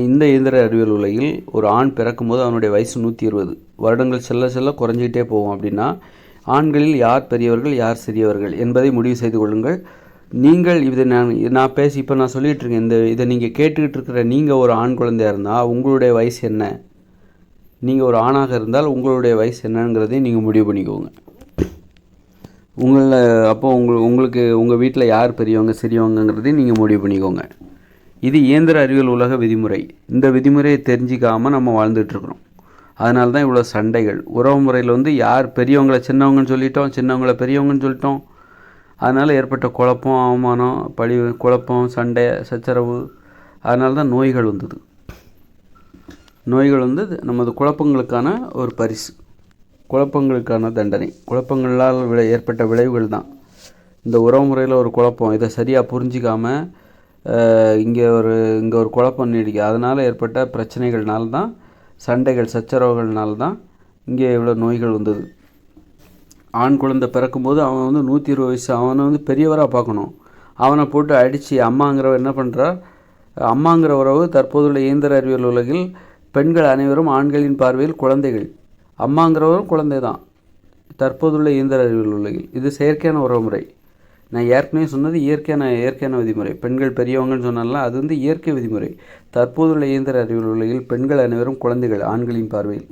இந்த இயந்திர அறிவியல் உலகில் ஒரு ஆண் பிறக்கும்போது அவனுடைய வயசு 120 வருடங்கள் செல்ல செல்ல குறைஞ்சிக்கிட்டே போகும். அப்படின்னா ஆண்களில் யார் பெரியவர்கள் யார் சிறியவர்கள் என்பதை முடிவு செய்து கொள்ளுங்கள். நீங்கள் இதை நான் பேசி இப்போ நான் சொல்லிகிட்டு இருக்கேன், இதை நீங்கள் கேட்டுக்கிட்டு இருக்கிற நீங்கள் ஒரு ஆண் குழந்தையாக இருந்தால் உங்களுடைய வயசு என்ன, நீங்கள் ஒரு ஆணாக இருந்தால் உங்களுடைய வயசு என்னங்கிறதையும் நீங்கள் முடிவு பண்ணிக்கோங்க. அப்போ உங்களுக்கு உங்கள் வீட்டில் யார் பெரியவங்க சிறியவங்கிறதையும் நீங்கள் முடிவு பண்ணிக்கோங்க. இது இயந்திர அறிவியல் உலக விதிமுறை. இந்த விதிமுறையை தெரிஞ்சிக்காமல் நம்ம வாழ்ந்துட்டுருக்குறோம். அதனால தான் இவ்வளோ சண்டைகள். உறவு முறையில் வந்து யார் பெரியவங்களை சின்னவங்கன்னு சொல்லிட்டோம், சின்னவங்களை பெரியவங்கன்னு சொல்லிட்டோம். அதனால் ஏற்பட்ட குழப்பம், அவமானம், குழப்பம், சண்டை, சச்சரவு. அதனால தான் நோய்கள் வந்தது. நோய்கள் வந்து நமது குழப்பங்களுக்கான ஒரு பரிசு, குழப்பங்களுக்கான தண்டனை. குழப்பங்களால் ஏற்பட்ட விளைவுகள் தான் இந்த உறவு முறையில் ஒரு குழப்பம். இதை சரியாக புரிஞ்சிக்காமல் இங்கே ஒரு குழப்பம் நீடிக்கும். அதனால் ஏற்பட்ட பிரச்சனைகள்னால தான், சண்டைகள் சச்சரவுகள்னால தான் இங்கே இவ்வளோ நோய்கள் வந்தது. ஆண் குழந்தை பிறக்கும்போது அவன் வந்து 120 வயசு, அவனை வந்து பெரியவராக பார்க்கணும். அவனை போட்டு அடித்து அம்மாங்கிறவர் என்ன பண்ணுறா, அம்மாங்கிற உறவு தற்போதுள்ள இயந்திர அறிவியல் உலகில் பெண்கள் அனைவரும் ஆண்களின் பார்வையில் குழந்தைகள். அம்மாங்கிறவரும் குழந்தை தான் தற்போதுள்ள இயந்திர அறிவியல் உலகில். இது செயற்கையான உறவுமுறை. நான் ஏற்கனவே சொன்னது இயற்கையான விதிமுறை. பெண்கள் பெரியவங்கன்னு சொன்னால அது வந்து இயற்கை விதிமுறை. தற்போதுள்ள இயந்திர அறிவியல் உலகில் பெண்கள் அனைவரும் குழந்தைகள் ஆண்களின் பார்வையில்.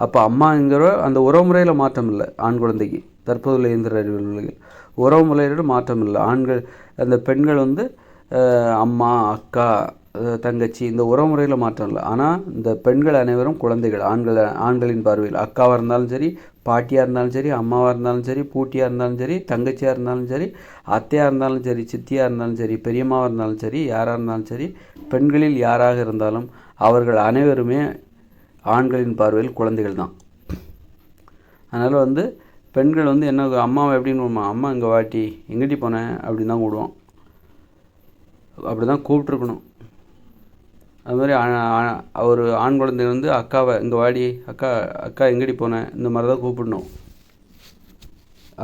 அப்போ அம்மாங்கிற அந்த உறவுமுறையில் மாற்றம் இல்லை. ஆண் குழந்தைக்கு தற்போதுள்ள இயந்திர அறிவியல் உலகில் உறவுமுறையில் மாற்றம் இல்லை. அந்த பெண்கள் வந்து அம்மா, அக்கா, தங்கச்சி, இந்த உறவுமுறையில் மாற்றம் இல்லை. ஆனால் இந்த பெண்கள் அனைவரும் குழந்தைகள் ஆண்களின் பார்வையில். அக்காவாக இருந்தாலும் சரி, பாட்டியாக இருந்தாலும் சரி, அம்மாவாக இருந்தாலும் சரி, பூட்டியாக இருந்தாலும் சரி, தங்கச்சியாக இருந்தாலும் சரி, அத்தையாக இருந்தாலும் சரி, சித்தியாக இருந்தாலும் சரி, பெரியம்மாவாக இருந்தாலும் சரி, யாராக இருந்தாலும் சரி, பெண்களில் யாராக இருந்தாலும் அவர்கள் அனைவருமே ஆண்களின் பார்வையில் குழந்தைகள் தான். அதனால் வந்து பெண்கள் வந்து என்ன, அம்மாவை எப்படின்னு, அம்மா இங்கே வாட்டி எங்கிட்டி போனேன் அப்படின்னு தான் கூடுவோம். அப்படி தான் கூப்பிட்ருக்கணும். அது மாதிரி ஒரு ஆண் குழந்தை வந்து அக்காவை இங்கே வாடி, அக்கா எங்கடி போனேன், இந்த மாதிரி தான் கூப்பிடணும்.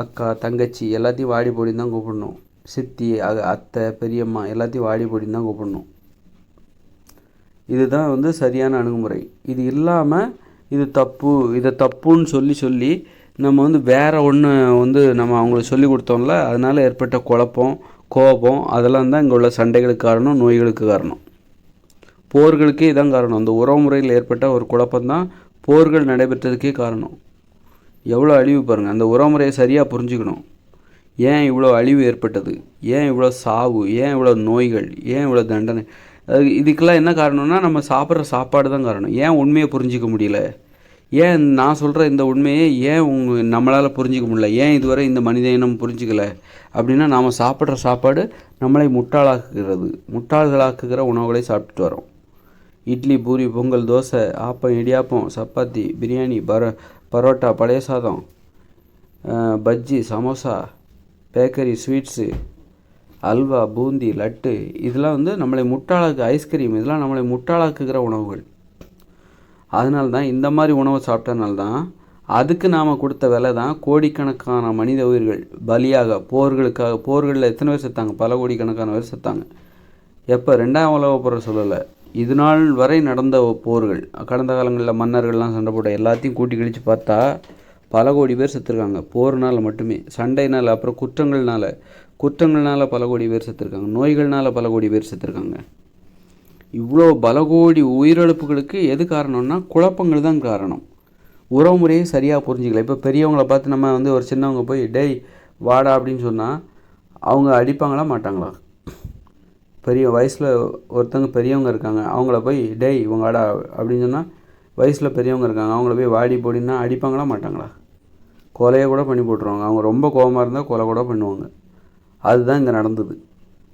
அக்கா, தங்கச்சி எல்லாத்தையும் வாடி போடின்னு தான் கூப்பிடணும். சித்தி, அத்தை, பெரியம்மா எல்லாத்தையும் வாடி போடின்னு தான் கூப்பிடணும். இதுதான் வந்து சரியான அணுகுமுறை. இது இல்லாமல் இதை தப்புன்னு சொல்லி நம்ம வந்து வேறு ஒன்று வந்து நம்ம அவங்களுக்கு சொல்லி கொடுத்தோம்ல, அதனால் ஏற்பட்ட குழப்பம், கோபம், அதெல்லாம் தான் இங்கே உள்ள சண்டைகளுக்கு காரணம், நோய்களுக்கு காரணம், போர்களுக்கே இதான் காரணம். அந்த உறவு முறையில் ஏற்பட்ட ஒரு குழப்பம்தான் போர்கள் நடைபெற்றதுக்கே காரணம். எவ்வளோ அழிவு பாருங்கள். அந்த உறவுமுறையை சரியாக புரிஞ்சுக்கணும். ஏன் இவ்வளோ அழிவு ஏற்பட்டது, ஏன் இவ்வளோ சாவு, ஏன் இவ்வளோ நோய்கள், ஏன் இவ்வளோ தண்டனை. இதுக்கெல்லாம் என்ன காரணம்னா நம்ம சாப்பிட்ற சாப்பாடு தான் காரணம். ஏன் உண்மையை புரிஞ்சிக்க முடியல, ஏன் நான் சொல்கிற இந்த உண்மையை ஏன் நம்மளால் புரிஞ்சிக்க முடியல, ஏன் இதுவரை இந்த மனித இனம் புரிஞ்சிக்கல அப்படின்னா நாம் சாப்பிட்ற சாப்பாடு நம்மளை முட்டாள்களாக்குகிற உணவுகளை சாப்பிட்டுட்டு வரோம். இட்லி, பூரி, பொங்கல், தோசை, ஆப்பம், இடியாப்பம், சப்பாத்தி, பிரியாணி, பரோட்டா, பழைய சாதம், பஜ்ஜி, சமோசா, பேக்கரி, ஸ்வீட்ஸு, அல்வா, பூந்தி, லட்டு, இதெல்லாம் நம்மளை ஐஸ்கிரீம், இதெல்லாம் நம்மளை முட்டாளாக்குகிற உணவுகள். அதனால தான் இந்த மாதிரி உணவை சாப்பிட்டனால தான் அதுக்கு நாம் கொடுத்த விலை தான் கோடிக்கணக்கான மனித உயிர்கள் பலியாக போர்களில் எத்தனை பேர் செத்தாங்க? பல கோடிக்கணக்கான பேர் செத்தாங்க. எப்போ? 2ஆம் உலகப் போரை சொல்லலை, இது நாள் வரை நடந்த போர்கள், கடந்த காலங்களில் மன்னர்கள்லாம் சண்டை போட்ட எல்லாத்தையும் கூட்டி கழித்து பார்த்தா பல கோடி பேர் செத்துருக்காங்க. போர்னால் மட்டுமே, சண்டைனால், அப்புறம் குற்றங்கள்னால பல கோடி பேர் செத்துருக்காங்க, நோய்கள்னால் பல கோடி பேர் செத்துருக்காங்க. இவ்வளோ பல கோடி உயிரிழப்புகளுக்கு எது காரணம்னா குழப்பங்கள் தான் காரணம். உறவு முறையை சரியாக புரிஞ்சிக்கல. இப்போ பெரியவங்களை பார்த்து நம்ம ஒரு சின்னவங்க போய் டேய் வாடா அப்படின்னு சொன்னால் அவங்க அடிப்பாங்களா மாட்டாங்களா? பெரிய வயசில் ஒருத்தவங்க பெரியவங்க இருக்காங்க, அவங்கள போய் டேய் இவங்க வாடா அப்படின்னு சொன்னால் வயசில் பெரியவங்க இருக்காங்க, அவங்கள போய் வாடி போடினா அடிப்பாங்களா மாட்டாங்களா? கொலையை கூட பண்ணி போட்டுருவாங்க. அவங்க ரொம்ப கோபமாக இருந்தால் கொலை கூட பண்ணுவாங்க. அதுதான் இங்கே நடந்தது.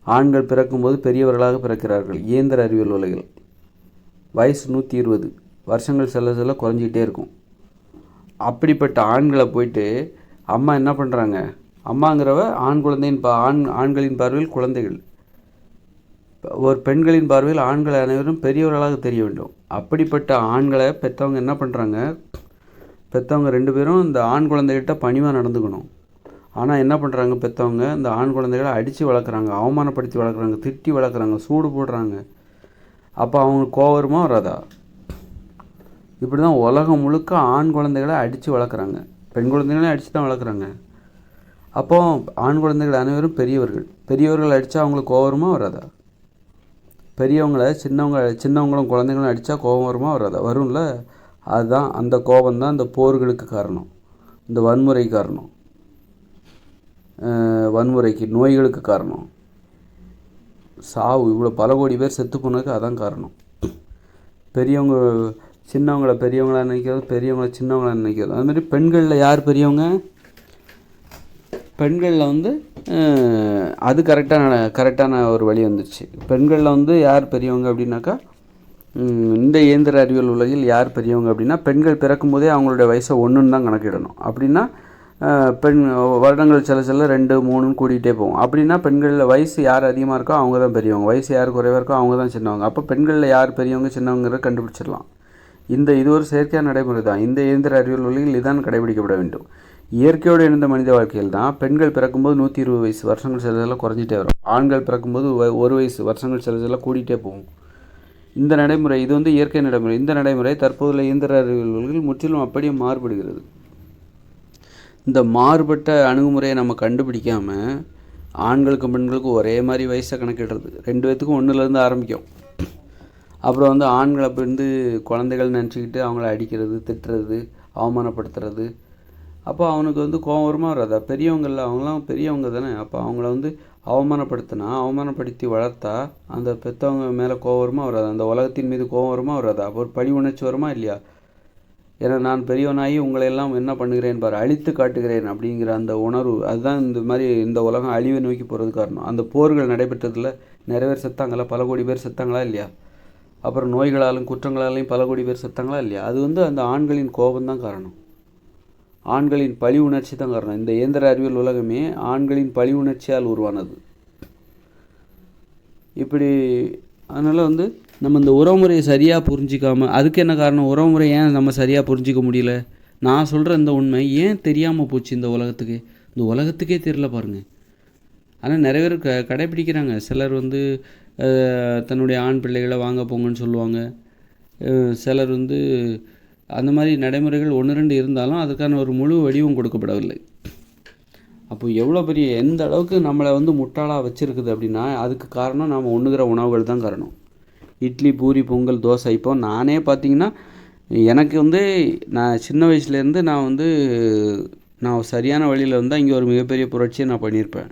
ஆண்கள் பிறக்கும்போது பெரியவர்களாக பிறக்கிறார்கள். இயந்திர அறிவியல் உலகில் வயசு 120, வருஷங்கள் செல்ல செல்ல குறைஞ்சிக்கிட்டே இருக்கும். அப்படிப்பட்ட ஆண்களை போயிட்டு அம்மா என்ன பண்ணுறாங்க? அம்மாங்கிறவ ஆண்களின் பார்வையில் குழந்தைகள், ஒரு பெண்களின் பார்வையில் ஆண்கள் அனைவரும் பெரியவர்களாக தெரிய வேண்டும். அப்படிப்பட்ட ஆண்களை பெற்றவங்க என்ன பண்ணுறாங்க? பெற்றவங்க 2 பேரும் இந்த ஆண் குழந்தைகிட்ட பணிவாக நடந்துக்கணும். ஆனால் என்ன பண்ணுறாங்க? பெற்றவங்க இந்த ஆண் குழந்தைகளை அடித்து வளர்க்குறாங்க, அவமானப்படுத்தி வளர்க்குறாங்க, திட்டி வளர்க்குறாங்க, சூடு போடுறாங்க. அப்போ அவங்க கோவமா வராதா? இப்படி தான் உலகம் முழுக்க ஆண் குழந்தைகளை அடித்து வளர்க்குறாங்க, பெண் குழந்தைகளையும் அடித்து தான் வளர்க்குறாங்க. அப்போது ஆண் குழந்தைகள் அனைவரும் பெரியவர்கள் அடித்தா அவங்களுக்கு கோவமா வராதா? பெரியவங்களை சின்னவங்களும் குழந்தைங்களும் அடித்தா கோபம் வருமா வராதா? வரும்ல. அதுதான் அந்த கோபம்தான் இந்த போர்களுக்கு காரணம், இந்த வன்முறை காரணம், வன்முறைக்கு நோய்களுக்கு காரணம், சாவு. இவ்வளோ பல கோடி பேர் செத்து போனதுக்கு அதான் காரணம். பெரியவங்க சின்னவங்களை பெரியவங்களா நினைக்கிறது, பெரியவங்களை சின்னவங்களா நினைக்கிறது. அதுமாதிரி பெண்களில் யார் பெரியவங்க? பெண்களில் அது கரெக்டான ஒரு வழி வந்துடுச்சு. பெண்களில் யார் பெரியவங்க அப்படின்னாக்கா, இந்த இயந்திர அறிவியல் உலகில் யார் பெரியவங்க அப்படின்னா, பெண்கள் பிறக்கும்போதே அவங்களுடைய வயசை 1ன்னு தான் கணக்கிடணும். அப்படின்னா வருடங்கள் செல்ல 2, 3ன்னு கூட்டிகிட்டே போகும். அப்படின்னா பெண்களில் வயசு யார் அதிகமாக இருக்கோ அவங்க தான் பெரியவங்க, வயசு யார் குறைவாக இருக்கோ அவங்க தான் சின்னவங்க. அப்போ பெண்களில் யார் பெரியவங்க சின்னவங்கிறத கண்டுபிடிச்சிடலாம். இது ஒரு செயற்கையான நடைமுறை தான். இந்த இயந்திர அறிவியல் உலகில் இதுதான் கடைபிடிக்கப்பட வேண்டும். இயற்கையோடு இணைந்த மனித வாழ்க்கையில் தான் பெண்கள் பிறக்கும்போது 120 வயசு, வருஷங்கள் செல்ல குறைஞ்சிட்டே வரும். ஆண்கள் பிறக்கும்போது 1 வயசு, வருஷங்கள் செல்ல கூட்டிகிட்டே போகும். இந்த நடைமுறை இது இயற்கை நடைமுறை. இந்த நடைமுறை தற்போதுள்ள இயந்திர அறிவியல் உலகில் முற்றிலும் அப்படியே மாறுபடுகிறது. இந்த மாறுபட்ட அணுகுமுறையை நம்ம கண்டுபிடிக்காமல் ஆண்களுக்கும் பெண்களுக்கும் ஒரே மாதிரி வயசை கணக்கிடுறது, 2 பேத்துக்கும் 1லேருந்து ஆரம்பிக்கும். அப்புறம் ஆண்களை குழந்தைகள் நினச்சிக்கிட்டு அவங்கள அடிக்கிறது, திட்டுறது, அவமானப்படுத்துறது. அப்போ அவனுக்கு கோபம் வருமா வராதா? பெரியவங்களில் அவங்களாம் பெரியவங்க தானே. அப்போ அவங்கள அவமானப்படுத்தி வளர்த்தா அந்த பெற்றவங்க மேலே கோபம் வருமா வராதா? அந்த உலகத்தின் மீது கோபம் வருமா வராதா? அப்போ ஒரு பழி உணர்ச்சி வருமா இல்லையா? ஏன்னா நான் பெரியவனாகி உங்களையெல்லாம் என்ன பண்ணுகிறேன் பாரு, அழித்து காட்டுகிறேன் அப்படிங்கிற அந்த உணர்வு, அதுதான் இந்த மாதிரி இந்த உலகம் அழிவை நோக்கி போகிறது காரணம். அந்த போர்கள் நடைபெற்றதில் நிறைய பேர் செத்தாங்களா? பல கோடி பேர் செத்தாங்களா இல்லையா? அப்புறம் நோய்களாலும் குற்றங்களாலையும் பல கோடி பேர் செத்தாங்களா இல்லையா? அது அந்த ஆண்களின் கோபம்தான் காரணம், ஆண்களின் பழி உணர்ச்சி தான் காரணம். இந்த இயந்திர அறிவியல் உலகமே ஆண்களின் பழி உணர்ச்சியால் உருவானது. இப்படி அதனால் நம்ம இந்த உறவுமுறையை சரியாக புரிஞ்சிக்காமல், அதுக்கு என்ன காரணம்? உறவுமுறை ஏன் நம்ம சரியாக புரிஞ்சிக்க முடியல? நான் சொல்கிற இந்த உண்மை ஏன் தெரியாமல் போச்சு இந்த உலகத்துக்கே தெரியல பாருங்கள். ஆனால் நிறைய பேர் கடைப்பிடிக்கிறாங்க. சிலர் தன்னுடைய ஆண் பிள்ளைகளை வாங்க போங்கன்னு சொல்லுவாங்க. சிலர் அந்த மாதிரி நடைமுறைகள் 1, 2 இருந்தாலும் அதுக்கான ஒரு முழு வடிவம் கொடுக்கப்படவில்லை. அப்போ எவ்வளோ பெரிய எந்த அளவுக்கு நம்மளை முட்டாளாக வச்சுருக்குது அப்படின்னா அதுக்கு காரணம் நாம் உண்ணுகிற உணவுகள் தான் காரணம். இட்லி, பூரி, பொங்கல், தோசை. இப்போ நானே பார்த்திங்கன்னா எனக்கு நான் சின்ன வயசுலேருந்து நான் சரியான வழியில் இங்கே ஒரு மிகப்பெரிய புரட்சியை நான் பண்ணியிருப்பேன்.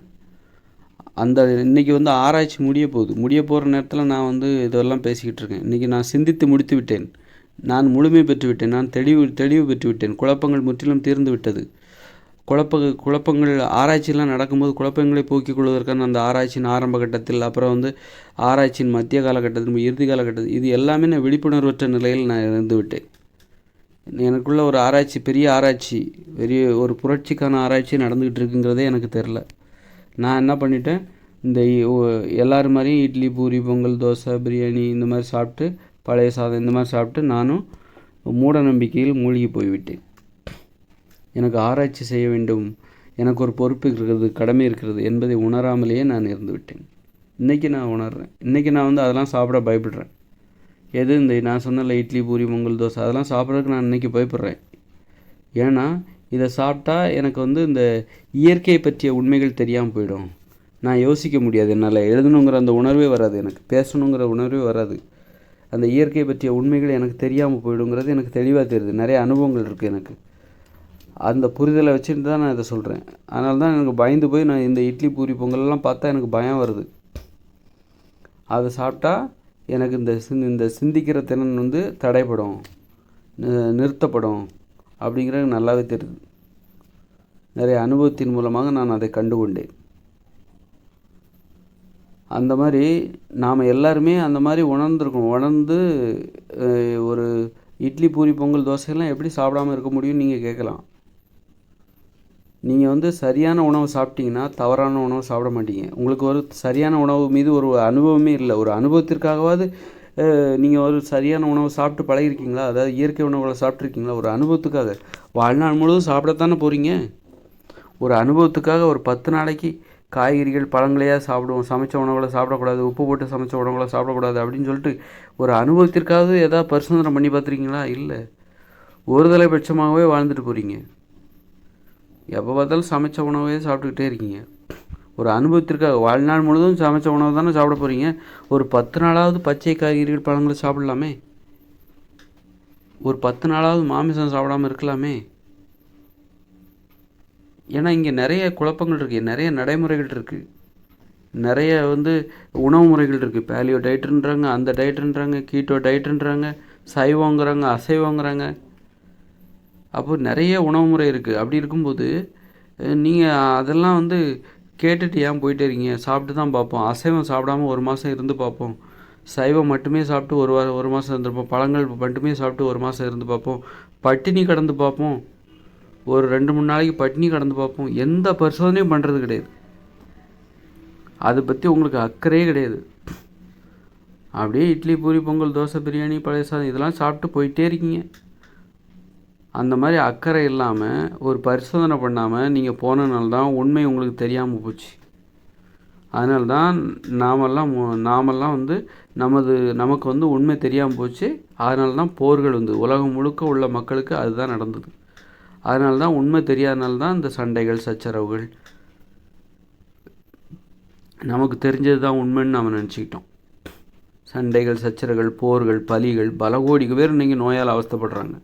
அந்த இன்றைக்கி வந்து ஆராய்ச்சி முடிய போகிற நேரத்தில் நான் வந்து இதெல்லாம் பேசிக்கிட்டு இருக்கேன். இன்றைக்கி நான் சிந்தித்து முடித்து விட்டேன். நான் முழுமை பெற்று விட்டேன். நான் தெளிவு பெற்று விட்டேன். குழப்பங்கள் முற்றிலும் தீர்ந்து விட்டது. குழப்பங்கள் ஆராய்ச்சியெல்லாம் நடக்கும்போது குழப்பங்களை போக்கிக் கொள்வதற்கான அந்த ஆராய்ச்சியின் ஆரம்ப கட்டத்தில், அப்புறம் வந்து ஆராய்ச்சியின் மத்திய காலகட்டத்தில், இறுதி காலகட்டத்தில், இது எல்லாமே நான் விழிப்புணர்வற்ற நிலையில் நான் இருந்து விட்டேன். எனக்குள்ள ஒரு ஆராய்ச்சி, பெரிய ஒரு புரட்சிக்கான ஆராய்ச்சி நடந்துக்கிட்டு இருக்குங்கிறதே எனக்கு தெரில. நான் என்ன பண்ணிட்டேன், இந்த எல்லோரும் மாதிரியும் இட்லி, பூரி, பொங்கல், தோசை, பிரியாணி இந்த மாதிரி சாப்பிட்டு, பழைய சாதம் இந்த மாதிரி சாப்பிட்டு நானும் மூட நம்பிக்கையில் மூழ்கி போய்விட்டேன். எனக்கு ஆராய்ச்சி செய்ய வேண்டும், எனக்கு ஒரு பொறுப்பு இருக்கிறது, கடமை இருக்கிறது என்பதை உணராமலேயே நான் இருந்து விட்டேன். இன்றைக்கி நான் உணர்கிறேன். இன்றைக்கி நான் வந்து அதெல்லாம் சாப்பிட பயப்படுறேன். இந்த நான் சொன்னல இட்லி, பூரி, பொங்கல், தோசை அதெல்லாம் சாப்பிட்றதுக்கு நான் இன்றைக்கி பயப்படுறேன். ஏன்னா இதை சாப்பிட்டா எனக்கு வந்து இந்த இயற்கையை பற்றிய உண்மைகள் தெரியாமல் போயிடும். நான் யோசிக்க முடியாது, என்னால் எழுதணுங்கிற அந்த உணர்வே வராது, எனக்கு பேசணுங்கிற உணர்வே வராது. அந்த இயற்கையை பற்றிய உண்மைகள் எனக்கு தெரியாமல் போயிடுங்கிறது எனக்கு தெளிவாக தெரியுது. நிறைய அனுபவங்கள் இருக்குது எனக்கு. அந்த புரிதலை வச்சுட்டு தான் நான் இதை சொல்கிறேன். அதனால தான் எனக்கு பயந்து போய் நான் இந்த இட்லி, பூரி, பொங்கல்லாம் பார்த்தா எனக்கு பயம் வருது. அதை சாப்பிட்டா எனக்கு இந்த சிந்திக்கிற திறன் வந்து தடைப்படும், நிறுத்தப்படும் அப்படிங்கிறது நல்லாவே தெரியுது. நிறைய அனுபவத்தின் மூலமாக நான் அதை கண்டுகொண்டேன். அந்த மாதிரி நாம் எல்லாருமே அந்த மாதிரி உணர்ந்து ஒரு இட்லி, பூரி, பொங்கல், தோசையெல்லாம் எப்படி சாப்பிடாமல் இருக்க முடியும்னு நீங்கள் கேட்கலாம். நீங்கள் வந்து சரியான உணவு சாப்பிட்டீங்கன்னா தவறான உணவு சாப்பிட மாட்டீங்க. உங்களுக்கு ஒரு சரியான உணவு மீது ஒரு அனுபவமே இல்லை. ஒரு அனுபவத்திற்காகவாது நீங்கள் ஒரு சரியான உணவு சாப்பிட்டு பழகிருக்கீங்களா? அதாவது இயற்கை உணவுகளை சாப்பிட்ருக்கீங்களா? ஒரு அனுபவத்துக்காக. வாழ்நாள் முழுவதும் சாப்பிடத்தானே போகிறீங்க. ஒரு அனுபவத்துக்காக ஒரு 10 நாளைக்கு காய்கறிகள், பழங்களையாக சாப்பிடுவோம், சமைச்ச உணவுகளை சாப்பிடக்கூடாது, உப்பு போட்டு சமைச்ச உணவுகளை சாப்பிடக்கூடாது அப்படின்னு சொல்லிட்டு ஒரு அனுபவத்திற்காவது ஏதாவது பரிசோதனை பண்ணி பார்த்துருக்கீங்களா? இல்லை. ஒரு தலைபட்சமாகவே வாழ்ந்துட்டு போகிறீங்க. எப்போ பார்த்தாலும் சமைச்ச உணவே சாப்பிட்டுக்கிட்டே இருக்கீங்க. ஒரு அனுபவத்திற்காக வாழ்நாள் முழுவதும் சமைச்ச உணவு தானே சாப்பிட போகிறீங்க. ஒரு 10 நாளாவது பச்சை காய்கறிகள், பழங்களை சாப்பிடலாமே. ஒரு 10 நாளாவது மாமிசம் சாப்பிடாமல் இருக்கலாமே. ஏன்னா இங்கே நிறைய குழப்பங்கள் இருக்குது, நிறைய நடைமுறைகள் இருக்குது, நிறைய வந்து உணவு முறைகள் இருக்குது. பேலியோ டயட்டுன்றாங்க, அந்த டயட்டுன்றாங்க, கீட்டோ டயட்டுன்றாங்க, சைவங்கிறாங்க, அசைவங்கிறாங்க. அப்போ நிறைய உணவு முறை இருக்குது. அப்படி இருக்கும்போது நீங்கள் அதெல்லாம் வந்து கேட்டுட்டு ஏன் போயிட்டே இருக்கீங்க? சாப்பிட்டு தான் பார்ப்போம். அசைவம் சாப்பிடாமல் 1 மாதம் இருந்து பார்ப்போம். சைவம் மட்டுமே சாப்பிட்டு 1 மாதம் இருந்திருப்போம். பழங்கள் மட்டுமே சாப்பிட்டு 1 மாதம் இருந்து பார்ப்போம். பட்டினி கடந்து பார்ப்போம். ஒரு 2-3 நாளைக்கு பட்டினி கடந்து பார்ப்போம். எந்த பரிசோதனையும் பண்ணுறது கிடையாது. அதை பற்றி உங்களுக்கு அக்கறையே கிடையாது. அப்படியே இட்லி, பூரி, பொங்கல், தோசை, பிரியாணி, பழைய சாதம் இதெல்லாம் சாப்பிட்டு போயிட்டே இருக்கீங்க. அந்த மாதிரி அக்கறை இல்லாமல் ஒரு பரிசோதனை பண்ணாமல் நீங்கள் போனதுனால தான் உண்மை உங்களுக்கு தெரியாமல் போச்சு. அதனால தான் நாமெல்லாம் வந்து நமக்கு வந்து உண்மை தெரியாமல் போச்சு. அதனால தான் போர்கள் வந்து உலகம் முழுக்க உள்ள மக்களுக்கு அதுதான் நடந்தது. அதனால தான் உண்மை தெரியாதனால தான் இந்த சண்டைகள், சச்சரவுகள். நமக்கு தெரிஞ்சது தான் உண்மைன்னு நம்ம நினச்சிக்கிட்டோம். சண்டைகள், சச்சரவுகள், போர்கள், பலிகள், பல கோடி பேர் இன்றைக்கி நோயால் அவஸ்தைப்படுறாங்க.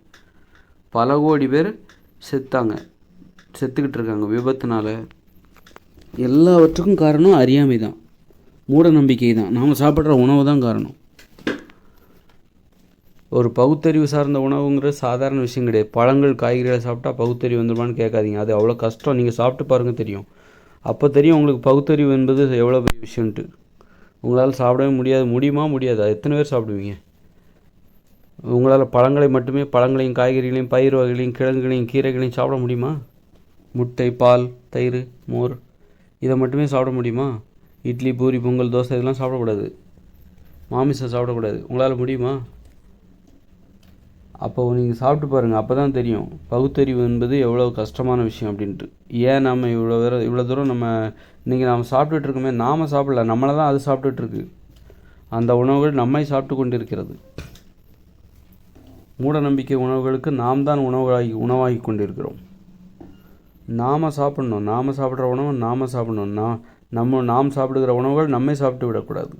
பல கோடி பேர் செத்துக்கிட்டு இருக்காங்க விபத்துனால. எல்லாவற்றுக்கும் காரணம் அறியாமை தான், மூட நம்பிக்கை தான், நாம் சாப்பிட்ற உணவு தான் காரணம். ஒரு பகுத்தறிவு சார்ந்த உணவுங்கிறது சாதாரண விஷயம் கிடையாது. பழங்கள், காய்கறிகளை சாப்பிட்டா பகுத்தறிவு வந்துடுமான்னு கேட்காதீங்க. அது அவ்வளோ கஷ்டம். நீங்கள் சாப்பிட்டு பாருங்கள், தெரியும். அப்போ தெரியும் உங்களுக்கு பகுத்தறிவு என்பது எவ்வளோ பெரிய விஷயம்ட்டு. உங்களால் சாப்பிடவே முடியாது. அது எத்தனை பேர் சாப்பிடுவீங்க? உங்களால் பழங்களையும், காய்கறிகளையும், பயிர் வகைகளையும், கிழங்குகளையும், கீரைகளையும் சாப்பிட முடியுமா? முட்டை, பால், தயிர், மோர் இதை மட்டுமே சாப்பிட முடியுமா? இட்லி, பூரி, பொங்கல், தோசை இதெல்லாம் சாப்பிடக்கூடாது. மாமிசம் சாப்பிடக்கூடாது. உங்களால் முடியுமா? அப்போ நீங்கள் சாப்பிட்டு பாருங்கள். அப்போ தான் தெரியும் பகுத்தறிவு என்பது எவ்வளோ கஷ்டமான விஷயம் அப்படின்ட்டு. ஏன் நம்ம இவ்வளோ தூரம் இன்றைக்கி நாம் சாப்பிட்டுட்டு இருக்கோமே, நாம் சாப்பிடல, நம்மளை தான் அது சாப்பிட்டுட்ருக்கு. அந்த உணவுகள் நம்மை சாப்பிட்டு கொண்டு இருக்கிறது. மூட நம்பிக்கை உணவுகளுக்கு நாம் தான் உணவாகி கொண்டிருக்கிறோம். நாம் சாப்பிட்ற உணவை நாம் சாப்பிடணும். நாம் சாப்பிடுகிற உணவுகள் நம்மை சாப்பிட்டு விடக்கூடாது.